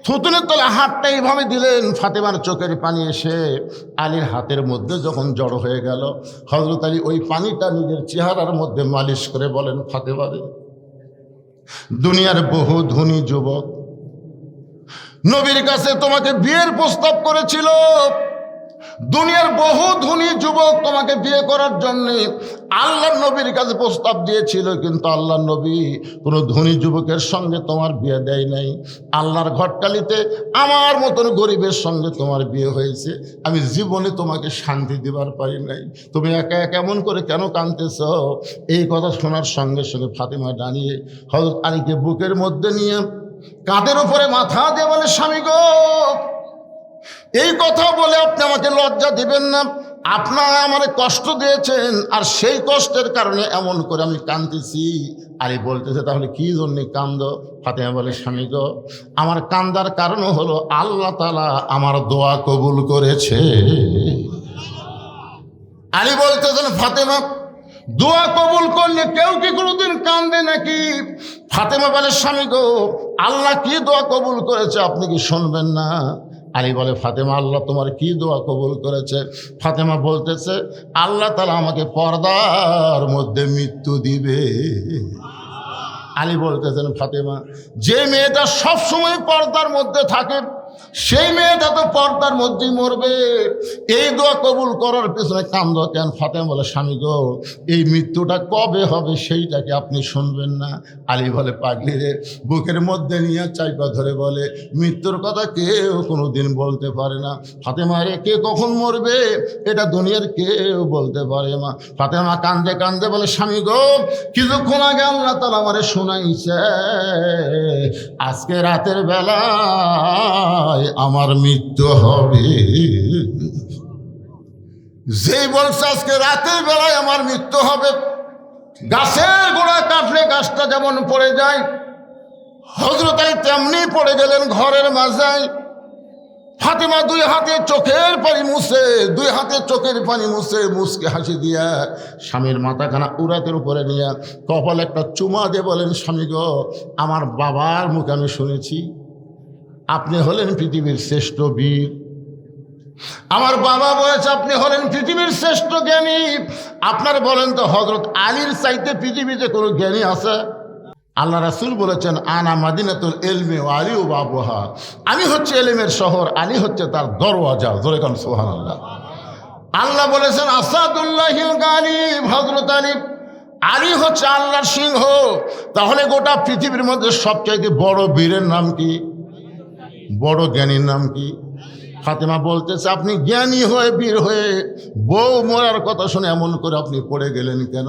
থুতুনির তলে হাতটা এইভাবে দিলেন। ফাতেমার চোখের পানি এসে আলীর হাতের মধ্যে যখন জড়ো হয়ে গেল, হযরত আলী ওই পানিটা নিজের চেহারার মধ্যে মালিশ করে বলেন, ফাতেমা রে, দুনিয়ার বহু ধনী যুবক নবীর কাছে তোমাকে বিয়ের প্রস্তাব করেছিল। দুনিয়ার বহু ধনী যুবক তোমাকে বিয়ে করার জন্য আল্লাহর নবীর কাছে প্রস্তাব দিয়েছিল, কিন্তু আল্লাহর নবী কোনো ধনী যুবকের সঙ্গে তোমার বিয়ে দেয় নাই। আল্লাহর ঘটকালিতে আমার মতন গরিবের সঙ্গে তোমার বিয়ে হয়েছে। আমি জীবনে তোমাকে শান্তি দিবার পারি নাই। তুমি একা একা এমন করে কেন কাঁদতেছ? এই কথা শোনার সঙ্গে সঙ্গে ফাতেমা দাঁড়িয়ে হযরত আলীকে বুকের মধ্যে নিয়ে কাঁধের উপরে মাথা দিয়ে বলে, স্বামী গো, এই কথা বলে আপনি আমাকে লজ্জা দিবেন না। আপনারা আমারে কষ্ট দিয়েছেন, আর সেই কষ্টের কারণে এমন করে আমি কাঁদতেছি। আলী বলতেছে, তাহলে কি জন্যে কান্দো? ফাতেমা বলে, স্বামী গো, আমার কান্দার কারণ হলো আল্লাহ তাআলা আমার দোয়া কবুল করেছে। আলী বলতেছেন, ফাতেমা, দোয়া কবুল করলে কেউ কি কোনোদিন কান্দে নাকি? ফাতেমা বলে, স্বামী গো, আল্লাহ কি দোয়া কবুল করেছে আপনি কি শুনবেন না? আলী বলে, ফাতেমা, আল্লাহ তোমার কি দোয়া কবুল করেছে? ফাতেমা বলতেছে, আল্লাহ তাআলা আমাকে পর্দার মধ্যে মৃত্যু দিবে। আলী বলতেছেন, ফাতেমা, যে মেয়েটা সবসময় পর্দার মধ্যে থাকে সেই মেয়েটা তো পর্দার মধ্যেই মরবে। এই দোয়া কবুল করার পেছনে কান্দো কেন? ফাতেমা বলে, স্বামী গো, এই মৃত্যুটা কবে হবে সেইটাকে আপনি শুনবেন না? আলী বলে, পাগলি রে, বুকের মধ্যে নিয়ে চাইপা ধরে বলে, মৃত্যুর কথা কেউ কোনো দিন বলতে পারে না। ফাতেমা রে, কে কখন মরবে এটা দুনিয়ার কেউ বলতে পারে না। ফাতেমা কান্দে কান্দে বলে, স্বামী গো, কিছুক্ষণ আগে আল্লাহ তাআলা আমারে শোনাইছে আজকে রাতের বেলায় আমার মৃত্যু হবে। যেই বলছে আজকে রাতের বেলায় আমার মৃত্যু হবে, গাছের গোড়া কাটলে গাছটা যেমন পড়ে যায়, হযরত আলী তেমনি পড়ে গেলেন ঘরের মাঝায়। ফাতেমা দুই হাতে চোখের পানি মুছে, দুই হাতে চোখের পানি মুছে মুসকে হাসি দিয়া স্বামীর মাথাখানা উরাতের উপরে নিয়ে কপাল একটা চুমা দিয়ে বলেন, স্বামী গো, আমার বাবার মুখে আমি শুনেছি আপনি হলেন পৃথিবীর শ্রেষ্ঠ বীর। আমার বাবা বলেছে আপনি হলেন পৃথিবীর শ্রেষ্ঠ জ্ঞানী। আপনার বলেন তো হযরত আলীর চাইতে পৃথিবীতে কোনো জ্ঞানী আছে? আল্লাহ রাসূল বলেছেন, আনা মাদিনাতুল ইলমি ওয়া আলী বাবুহা, আমি হচ্ছে এলেমের শহর, আলী হচ্ছে তার দরওয়াজা। জোরে কান সুবহানাল্লাহ। আল্লাহ বলেছেন আসাদুল্লাহিল গালিব, হযরত আলী, আলী হচ্ছে আল্লাহর সিংহ। তাহলে গোটা পৃথিবীর মধ্যে সবচাইতে বড় বীরের নাম কি? বড় জ্ঞানীর নাম কি? ফাতেমা বলতেছে, আপনি জ্ঞানী হয়ে বীর হয়ে বউ মরার কথা শুনে এমন করে আপনি পড়ে গেলেন কেন?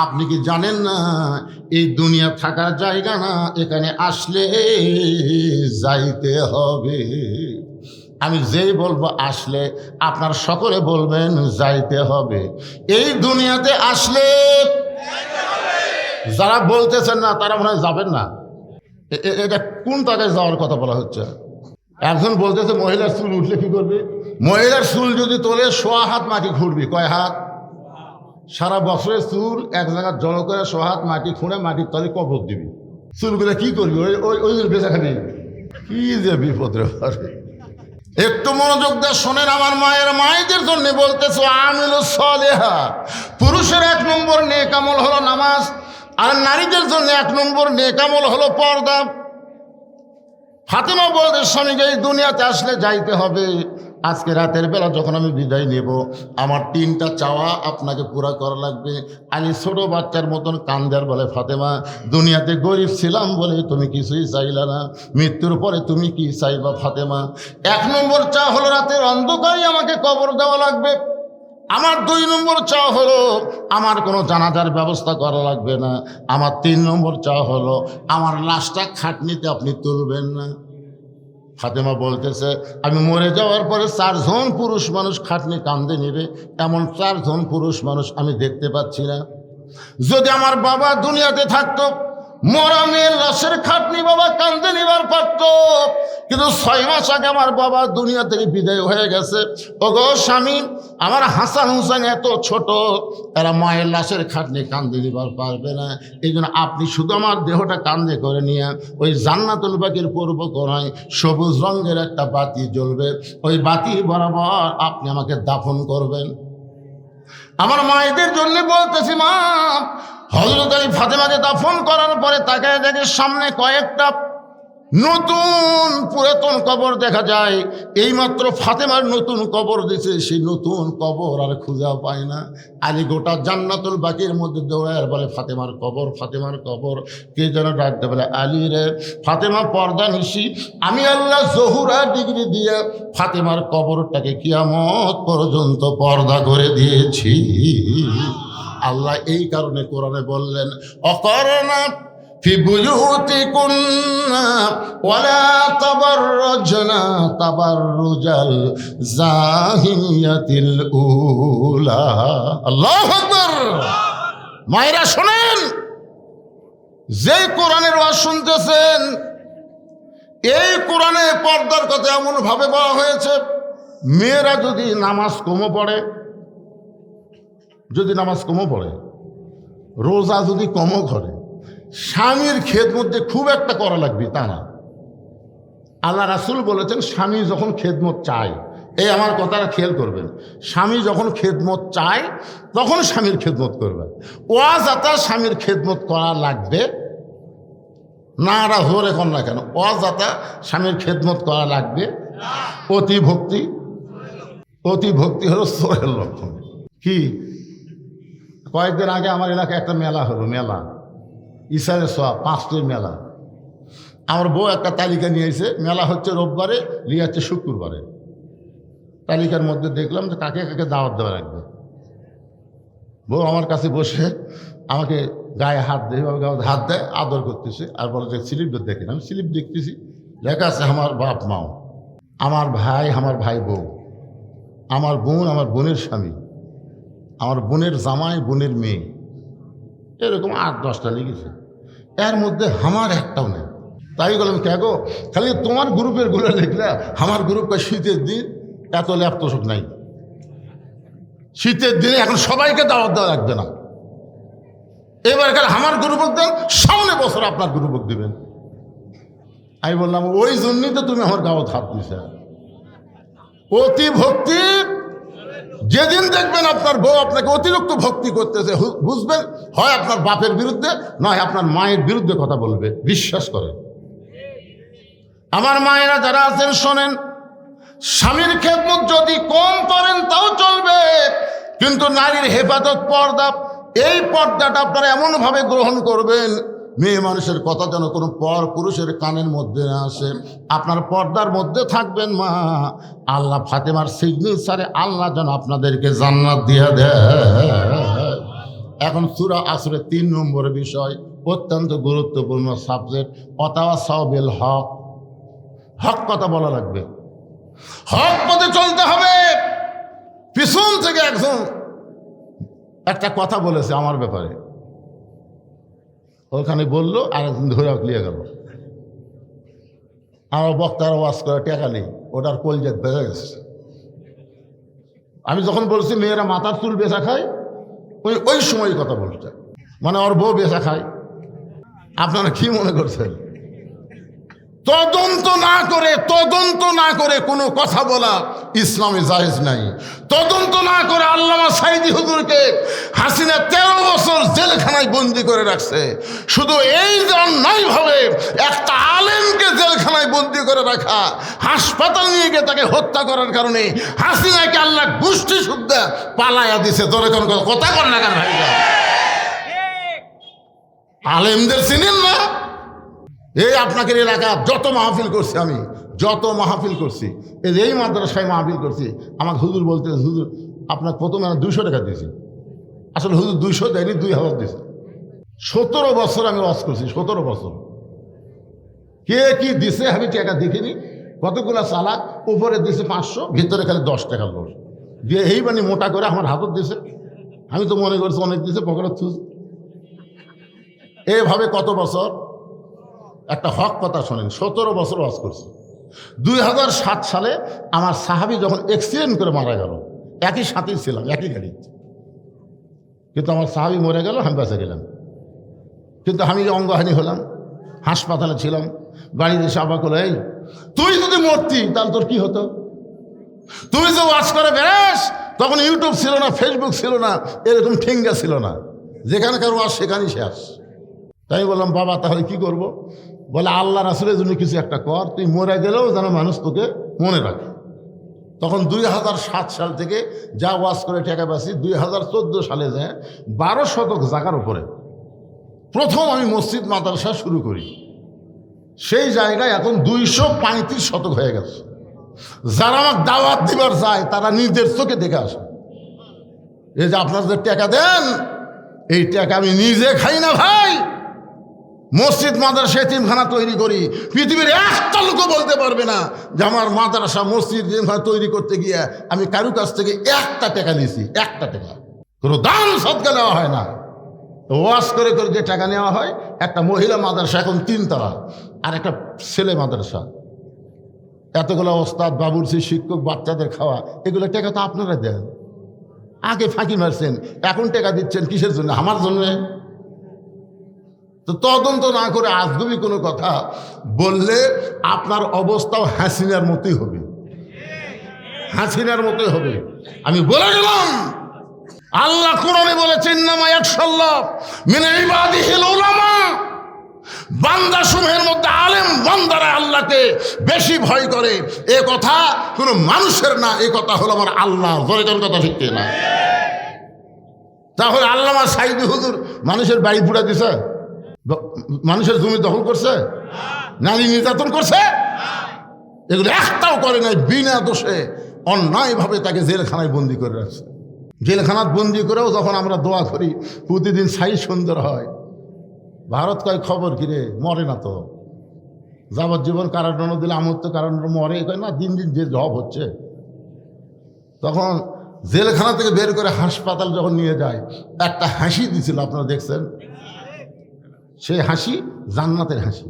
আপনি কি জানেন না এই দুনিয়া থাকার জায়গা না, এখানে আসলে যাইতে হবে। আমি যেই বলবো আসলে, আপনার সকলে বলবেন যাইতে হবে। এই দুনিয়াতে আসলে যারা বলতেছেন না তারা মনে হয় যাবেন না। এটা কোন জায়গায় যাওয়ার কথা বলা হচ্ছে? একজন বলতেছে মহিলার চুল উঠলে কি করবে? মহিলার চুল যদি তোলে 100 হাত মাটি খুঁড়বি। কয় হাত? সারা বছরের চুল এক জায়গায় জড়ো করে 100 হাত মাটি খুঁড়ে মাটির তলে কবর দিবি। চুলগুলো কি করবি? ওই বেচা খাবি। কি যে বিপদ রে। একটু মনোযোগ দিয়ে শোনেন, আমার মায়েদের জন্য বলতেছো আমিলুস সালিহা। পুরুষের 1 নম্বর নেক আমল হলো নামাজ, আর নারীদের জন্য 1 নম্বর নেক আমল হলো পর্দা। ফাতেমা বলতে, স্বামীকে এই দুনিয়াতে আসলে যাইতে হবে। আজকে রাতের বেলা যখন আমি বিদায় নেব, আমার 3টা চাওয়া আপনাকে পুরা করা লাগবে। আলী ছোট বাচ্চার মতন কান্দার বলে, ফাতেমা, দুনিয়াতে গরিব ছিলাম বলে তুমি কিছুই চাইলা না, মৃত্যুর পরে তুমি কি চাইবা ফাতেমা? 1 নম্বর চা হলো রাতের অন্ধকারে আমাকে কবর দেওয়া লাগবে। আমার 2 নম্বর চা হলো আমার কোনো জানাজার ব্যবস্থা করা লাগবে না। আমার 3 নম্বর চা হলো আমার লাশটা খাটনিতে আপনি তুলবেন না। ফাতেমা বলতেছে, আমি মরে যাওয়ার পরে 4 জন পুরুষ মানুষ খাটনি কান্দে নেবে, এমন 4 জন পুরুষ মানুষ আমি দেখতে পাচ্ছি না। যদি আমার বাবা দুনিয়াতে থাকতো, মরা মেয়ের লাশের খাটনি বাবা কান্দে নিবার পারত, কিন্তু 6 মাস আগে আমার বাবা দুনিয়া থেকে বিদায় হয়ে গেছে। ওগো স্বামী, আমার হাসান হুসাইন এত ছোট, এরা মায়ের লাশের খাটনি কান্দে নিবার পারবে না। এই জন্য আপনি শুধু আমার দেহটা কান্দে করে নিয়ে ওই জান্নাতুল বাকির পূর্ব কোণায় সবুজ রঙের একটা বাতি জ্বলবে, ওই বাতি বরাবর আপনি আমাকে দাফন করবেন। আমার মায়েদের জন্য বলতেছি, মা, হযরত আলী ফাতেমাকে দাফন করার পরে তাকায় দেখে সামনে কয়েকটা নতুন পুরাতন কবর দেখা যায়। এইমাত্র ফাতেমার নতুন কবর দিছে, সেই নতুন কবর আর খুঁজে পায় না। আলী গোটা জান্নাতুল বাকির মধ্যে দৌড়ায় বলে, ফাতেমার কবর, ফাতেমার কবর। কে যেন ডাকতে বলে, আলী রে, ফাতেমা পর্দা নিশি, আমি আল্লাহ জহুরা ডিগ্রি দিয়ে ফাতেমার কবরটাকে কিয়ামত পর্যন্ত পর্দা করে দিয়েছি। আল্লাহ এই কারণে কোরআনে বললেন, অকরনা ফি বুয়ুতিকুন্না ওয়ালা তাবাররাজনা তাবাররুজাল জাহিলিয়াতিল উলা। আল্লাহু আকবার। মায়েরা শোনেন, যে কোরআনের ওয়াজ শুনতেছেন, এই কোরআনে পর্দার কথা এমন ভাবে বলা হয়েছে, মেয়েরা যদি নামাজ কমও পড়ে, রোজা যদি কমও করে, স্বামীর খেদমত যে খুব একটা করা লাগবে তা না। আল্লাহ রাসূল বলেছেন, স্বামী যখন খেদমত চায়, এই আমার কথাটা খেয়াল করবেন, স্বামী যখন খেদমত চায় তখন স্বামীর খেদমত করবে। ওয়াজাতা স্বামীর খেদমত করা লাগবে না, আর হোর এখন না কেন, ওয়াজাতা স্বামীর খেদমত করা লাগবে। অতি ভক্তি হলো চোরের লক্ষণ। কি? কয়েকদিন আগে আমার এলাকায় একটা মেলা হলো, মেলা ইসারে সওয়াব 5টির মেলা। আমার বউ একটা তালিকা নিয়ে এসে, মেলা হচ্ছে রোববারে, নিয়ে যাচ্ছে শুক্রবারে। তালিকার মধ্যে দেখলাম যে কাকে কাকে দাওয়াত দেওয়া লাগবে। বউ আমার কাছে বসে আমাকে গায়ে হাত দেয়, হাত দেয়, আদর করতেছে, আর বলে যে স্লিপ দেখেন। আমি স্লিপ দেখতেছি, লেখা আছে আমার বাপ মাও, আমার ভাই বউ, আমার বোন, আমার বোনের স্বামী, আমার বোনের জামাই, বোনের মেয়ে, এরকম 8-10টা লিখেছে। এর মধ্যে আমার একটাও নেই। তাই বললাম কে গো, খালি তোমার গ্রুপের গুলো লিখলে, আমার গ্রুপটা শীতের দিন এত ল্যাপ তোষক নাই, শীতের দিনে এখন সবাইকে দাওয়াত দেওয়া লাগবে না, এবার কাল আমার গ্রুপক দেন, সামনে বছর আপনার গ্রুপক দিবেন। আমি বললাম ওই জন্যই তো তুমি আমার গাওয়াত হাত দিছে। অতি ভক্তি, যেদিন দেখবেন আপনার বউ আপনাকে অতিরিক্ত ভক্তি করতেছে, বুঝবেন হয় আপনার বাপের বিরুদ্ধে, নয় আপনার মায়ের বিরুদ্ধে কথা বলবে। বিশ্বাস করেন আমার মায়েরা যারা আছেন শোনেন, স্বামীর খেদমত যদি কম করেন তাও চলবে, কিন্তু নারীর হেফাজত, পর্দা, এই পর্দাটা আপনারা এমনভাবে গ্রহণ করবেন, মেয়ে মানুষের কথা যেন কোনো পর পুরুষের কানের মধ্যে না আসে। আপনার পর্দার মধ্যে থাকবেন মা, আল্লাহ ফাতেমার সিগনেচারে আল্লাহ যেন আপনাদেরকে জান্নাত দিয়ে দেয়। এখন সূরা আসরের 3 নম্বর বিষয়, অত্যন্ত গুরুত্বপূর্ণ সাবজেক্ট, ওয়াতাওয়াসাউ বিল হক। হক কথা বলা লাগবে, হক পথে চলতে হবে। পিছন থেকে একজন একটা কথা বলেছে আমার ব্যাপারে, ওখানে বললো, আর একদিন ধরে লিয়ে গেল। আমার বক্তার ওয়াজ করে টাকা নেই, ওটার কলজেট বেঁচে গেছে। আমি যখন বলছি মেয়েরা মাথার চুল বেচা খায়, ওই সময় কথা বলছে, মানে ওর বউ বেচা খায়। আপনারা কি মনে করছেন? তদন্ত না করে কোনো কথা বলা ইসলামে জায়েজ নাই। তদন্ত না করে আল্লামা সাইদি হুজুরকে হাসিনা 13 বছর জেলখানায় বন্দি করে রাখছে। শুধু এই যে অন্যায়ভাবে একটা আলেমকে জেলখানায় বন্দি করে রাখা, হাসপাতাল নিয়ে গিয়ে তাকে হত্যা করার কারণে হাসিনাকে আল্লাহ গোষ্ঠী শুদ্ধা পালাইয়া দিছে। ধরে কোন কথা কর না কেন ভাই? আলেমদের চিনেন না? এই আপনাকে এলাকা যত মাহফিল করছি, আমি যত মাহফিল করছি, এই মাদ্রাসায় মাহফিল করছি, আমার হুজুর বলতে, হুজুর আপনার প্রথমে 200 টাকা দিয়েছি। আসলে হুজুর 200 দেয়নি, 2000 দিয়েছে। 17 বছর আমি ওয়াজ করছি, 17 বছর। কে কি দিছে আমি টাকা দেখিনি। কতগুলো চালাক, উপরে দিছে 500, ভিতরে খালি 10 টাকার লোক দিয়ে এই মানে মোটা করে আমার হাতত দিছে। আমি তো মনে করছি অনেক দিছে, পকেটে থুজ। এভাবে কত বছর? একটা হক কথা শোনেন, 17 বছর ওয়াজ করছি। 2007 সালে আমার সাহাবী যখন অ্যাক্সিডেন্ট করে মারা গেল, একই সাথেই ছিলাম, একই গাড়ি, কিন্তু আমার সাহাবী মরে গেল, আমি বেঁচে গেলাম। কিন্তু আমি অঙ্গহানি হলাম, হাসপাতালে ছিলাম। বাড়িতে এসে আবার বলে, এই তুই যদি মরতি তাহলে তোর কি হতো? তুই যে ওয়াজ করে বেড়াস, তখন ইউটিউব ছিল না, ফেসবুক ছিল না, এরকম ঠেঙ্গা ছিল না, যেখানকার ওয়াজ সেখানেই শেষ। তাই বললাম, বাবা তাহলে কি করব? বলে, আল্লাহ রাসূলের জন্য কিছু একটা কর, তুই মরে গেলেও যেন মানুষ তোকে মনে রাখে। তখন 2007 সাল থেকে যা ওয়াজ করে টাকা পাচ্ছি, 2014 সালে যায় 12 শতক জায়গার উপরে প্রথম আমি মসজিদ মাদ্রাসা শুরু করি। সেই জায়গায় এখন 235 শতক হয়ে গেছে। যারা আমার দাওয়াত দিবার যায় তারা নিজের চোখে দেখে আসে। এই যে আপনারা যে টাকা দেন, এই টাকা আমি নিজে খাই না ভাই। মসজিদ মাদ্রাসা এতিমখানা তৈরি করি, পৃথিবীর একটা লোকও বলতে পারবে না যে আমার মাদ্রাসা মসজিদ এতিমখানা তৈরি করতে গিয়ে আমি কারো কাছ থেকে 1টা টাকা নিয়েছি। 1টা টাকা কোনো দান সদকা নেওয়া হয় না। ওয়াজ করে করে যে টাকা নেওয়া হয়, একটা মহিলা মাদ্রাসা এখন 3 তলা, আর একটা ছেলে মাদ্রাসা, এতগুলো ওস্তাদ, বাবুর্চি, শিক্ষক, বাচ্চাদের খাওয়া, এগুলো টাকা তো আপনারা দেন। আগে ফাঁকি মারছেন, এখন টাকা দিচ্ছেন কিসের জন্য? আমার জন্যে। তো তদন্ত না করে আজগুবি কোনো কথা বললে আপনার অবস্থাও হাসিনার মতোই হবে, হাসিনার মতোই হবে। আমি বলে গেলাম, আল্লাহ কোরআনে বলেছেন, ইন্নামা ইয়াখশাল্লাহ মিন ইবাদিহিল উলামা, বান্দা সমূহের মধ্যে আলেম বান্দারা আল্লাহকে বেশি ভয় করে। এ কথা কোনো মানুষের না, এ কথা হলো আমার আল্লাহ। জোরে জোরে কথা ঠিক না? তাহলে আল্লামা সাইদি হুজুর মানুষের বাড়ি পুড়া দিছে, মানুষের জমি দখল করছে, নারী নির্যাতন করছে, এগুলো একটাও করে নাই। বিনা দোষে অন্যায়ভাবে তাকে জেলখানায় বন্দি করে রাখছে। জেলখানাত বন্দি করেও যখন আমরা দোয়া করি প্রতিদিন ছাই সুন্দর হয়, ভারত কয় খবর কিরে, মরে না তো, যাবজ্জীবন কারাদণ্ড দিলে আমৃত্যু কারাদণ্ড, মরে কয় না, দিন দিন যে জব হচ্ছে। তখন জেলখানা থেকে বের করে হাসপাতাল যখন নিয়ে যায়, একটা হাসি দিছিল, আপনারা দেখছেন, সেই হাসি জান্নাতের হাসি।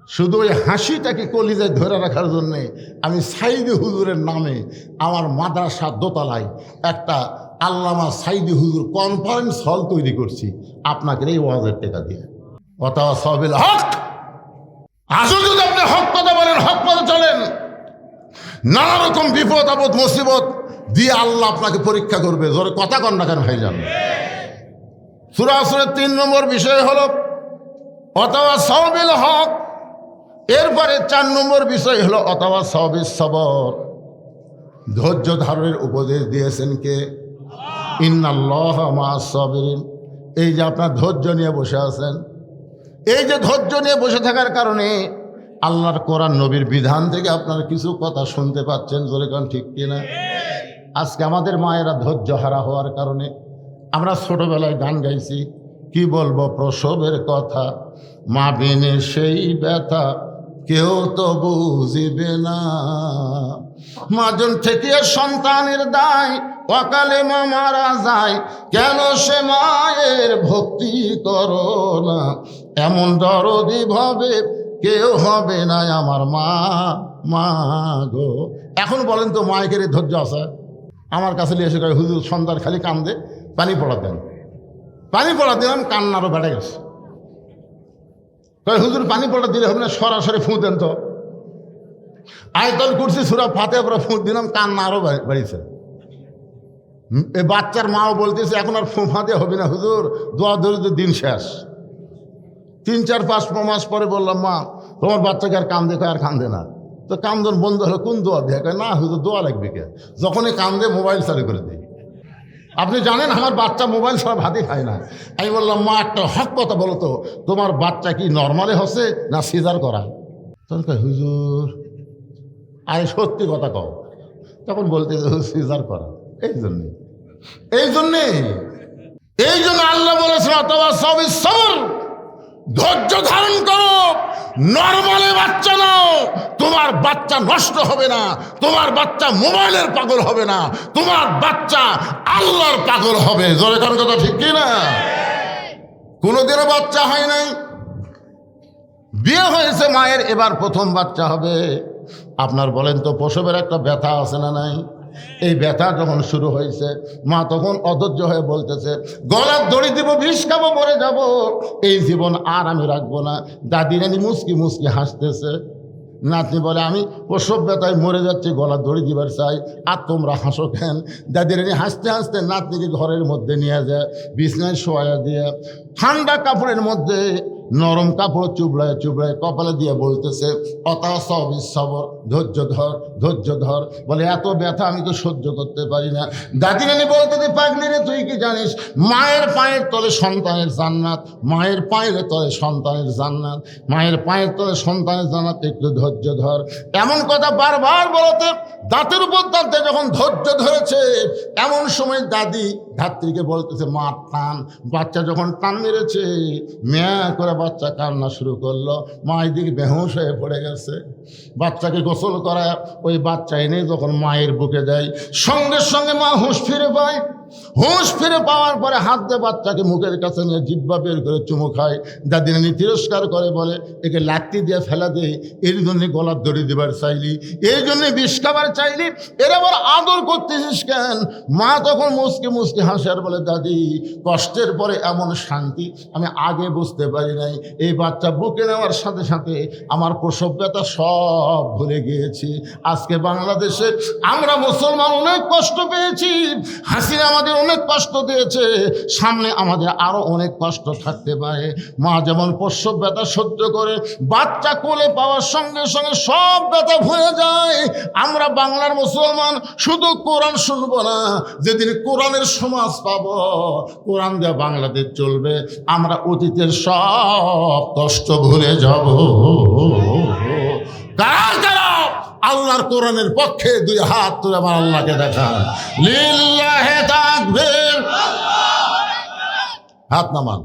শুধু ওই হাসিটাকে কলিজায় ধরে রাখার জন্যে আমি সাইদি হুজুরের নামে আমার মাদ্রাসা দোতলায় একটা আল্লামা সাইদি হুজুর কনফারেন্স হল তৈরি করছি আপনাকে এই ওয়াজের টাকা দিয়ে। অথবা সবিল হক, আসলে যদি আপনি হক কথা বলেন, হক পথে চলেন, নানা রকম বিপদ আপদ মুসিবত দিয়ে আল্লাহ আপনাকে পরীক্ষা করবে। জোরে কথা কন না কেন ভাইজান? সূরা আসরের 3 নম্বর বিষয় হলো অথবা সবিল হক। এরপরে 4 নম্বর বিষয় হলো অথবা সবিস সবর, ধৈর্য ধারণের উপদেশ দিয়েছেন কে? ইন্নাল্লাহ মা'আস সাবিরিন। এই যে আপনার ধৈর্য নিয়ে বসে আছেন, এই যে ধৈর্য নিয়ে বসে থাকার কারণে আল্লাহর কোরআন নবীর বিধান থেকে আপনার কিছু কথা শুনতে পাচ্ছেন। জোরে কারণ ঠিক কিনা? আজকে আমাদের মায়েরা ধৈর্য হারা হওয়ার কারণে আমরা ছোটবেলায় গান গাইছি, কি বলবো প্রসবের কথা, মা বিনে সেই ব্যথা কেউ তো বুঝিবে না, মাজন থেকে সন্তানের দায় অকালে মা মারা যায়, কেন সে মায়ের ভক্তি করো না, এমন দরদি ভাবে কেউ হবে না আমার মা, মা গো। এখন বলেন তো মায়ের ধৈর্য আছে? আমার কাছে এসে কয় হুজুর সন্তান খালি কান্দে, পানি পড়া দেন। পানি পড়া দিলাম, কান্নারও বেড়ে গেছে। কয় হুজুর পানি পড়া দিলে হবে না, সরাসরি ফুঁ দেন তো। আয়াতুল কুরসি সূরা ফাতিহা পড়া ফুঁ দিলাম, কান্না আরও বেড়েছে। এই বাচ্চার মাও বলতেছে এখন আর ফুঁ ফাঁতে হবে না হুজুর, দোয়া ধরে দিন শেষ। 3-4-5 মাস পরে বললাম মা তোমার বাচ্চাকে আর কান্দে, আর কান্দে না। তো কান্দন বন্ধ হলো, কোন দোয়া দেয়? না হুজুর দোয়া লাগবে কে? যখনই কান্দে মোবাইল চালু করে দিই। আপনি জানেন আমার বাচ্চা মোবাইল ছাড়া ভাতই খায় না। আমি বললাম মা একটা হক কথা বলো তো, তোমার বাচ্চা কি নর্মালে হচ্ছে না সিজার করা? তখন কয় হুজুর আরে সত্যি কথা কও। তখন বলতে সিজার করা। এই জন্য আল্লাহ বলেছেন অথবা সবিস সবর, ধৈর্য ধারণ করো, নরমালে বাচ্চা নাও, তোমার বাচ্চা নষ্ট হবে না, তোমার বাচ্চা মোবাইলের পাগল হবে না, তোমার বাচ্চা আল্লাহর পাগল হবে। জোরে কারণ কথা ঠিক কি না? কোনোদিনও বাচ্চা হয় নাই, বিয়ে হয়েছে মায়ের, এবার প্রথম বাচ্চা হবে। আপনার বলেন তো প্রসবের একটা ব্যথা আছে না নাই? এই ব্যথা যখন শুরু হয়েছে মা তখন অধৈর্য হয়ে বলতেছে গলার দড়ি দিব, বিষ খাবো, মরে যাব, এই জীবন আর আমি রাখবো না। দাদি রানী মুসকি মুসকি হাসতেছে। নাতনি বলে আমি প্রসব ব্যথায় মরে যাচ্ছি, গলার দড়ি দিবার চাই, আর তোমরা হাসো কেন? দাদি রানী হাসতে হাসতে নাতনিকে ঘরের মধ্যে নিয়ে যায়, বিছনায় শোয়া দিয়ে ঠান্ডা কাপড়ের মধ্যে নরম কাপড় চুবড়ায় চুবড়ায় কপালে দিয়ে বলতেছে অতা সবিস সবর, ধৈর্য ধর, ধৈর্য ধর। বলে এত ব্যথা আমি তো সহ্য করতে পারি না। দাদি রানী বলতে পাগলি রে তুই কি জানিস মায়ের পায়ের তলে সন্তানের জান্নাত, মায়ের পায়ের তলে সন্তানের জান্নাত, মায়ের পায়ের তলে সন্তানের জান্নাত, একটু ধৈর্য ধর। এমন কথা বারবার বলতে দাঁতের উপর দাঁতে যখন ধৈর্য ধরেছে এমন সময় দাদি ধাত্রীকে বলতেছে মা টান। বাচ্চা যখন টান মেরেছে মেয়া করে বাচ্চা কান্না শুরু করলো, মা এদিকে বেহুশ হয়ে পড়ে গেছে। বাচ্চাকে গোসল করা ওই বাচ্চা এনে যখন মায়ের বুকে দেয় সঙ্গে সঙ্গে মা হুঁশ ফিরে পায়। হুঁশ ফিরে পাওয়ার পরে হাত দিয়ে বাচ্চাকে মুখের কাছে নিয়ে জিব্বা বের করে চুমু খায়। দাদি নানি তিরস্কার করে বলে একে লাত্তি দিয়ে ফেলা দে, এর জন্যে গলার দড়ি দেবার চাইলি, এই জন্যে বিষ খাবার চাইলি, এর আবার আদর করতেছিস কেন? মা তখন মুসকে মুসকে হাসে আর বলে দাদি কষ্টের পরে এমন শান্তি আমি আগে বুঝতে পারি নাই। এই বাচ্চা বুকে নেওয়ার সাথে সাথে আমার প্রসব ব্যথা সব ভুলে গিয়েছি। আজকে বাংলাদেশে আমরা মুসলমান অনেক কষ্ট পেয়েছি, হাসিনা আমাদের অনেক কষ্ট দিয়েছে, সামনে আমাদের আরো অনেক কষ্ট থাকতে পারে। মা যেমন প্রসব ব্যথা সহ্য করে বাচ্চা কোলে পাওয়ার সঙ্গে সঙ্গে সব ব্যথা ভুলে যায়। আমরা বাংলার মুসলমান শুধু কোরআন শুনবো না, যেদিন কোরআনের সমাজ পাবো, কোরআন দিয়ে বাংলাদেশ চলবে, আমরা অতীতের সব কষ্ট ভুলে যাব। কারা কারা আল্লাহর কোরআনের পক্ষে দুই হাত তুলে আমার আল্লাহকে দেখান। লিল্লাহি তাকবীর, হাত নামান।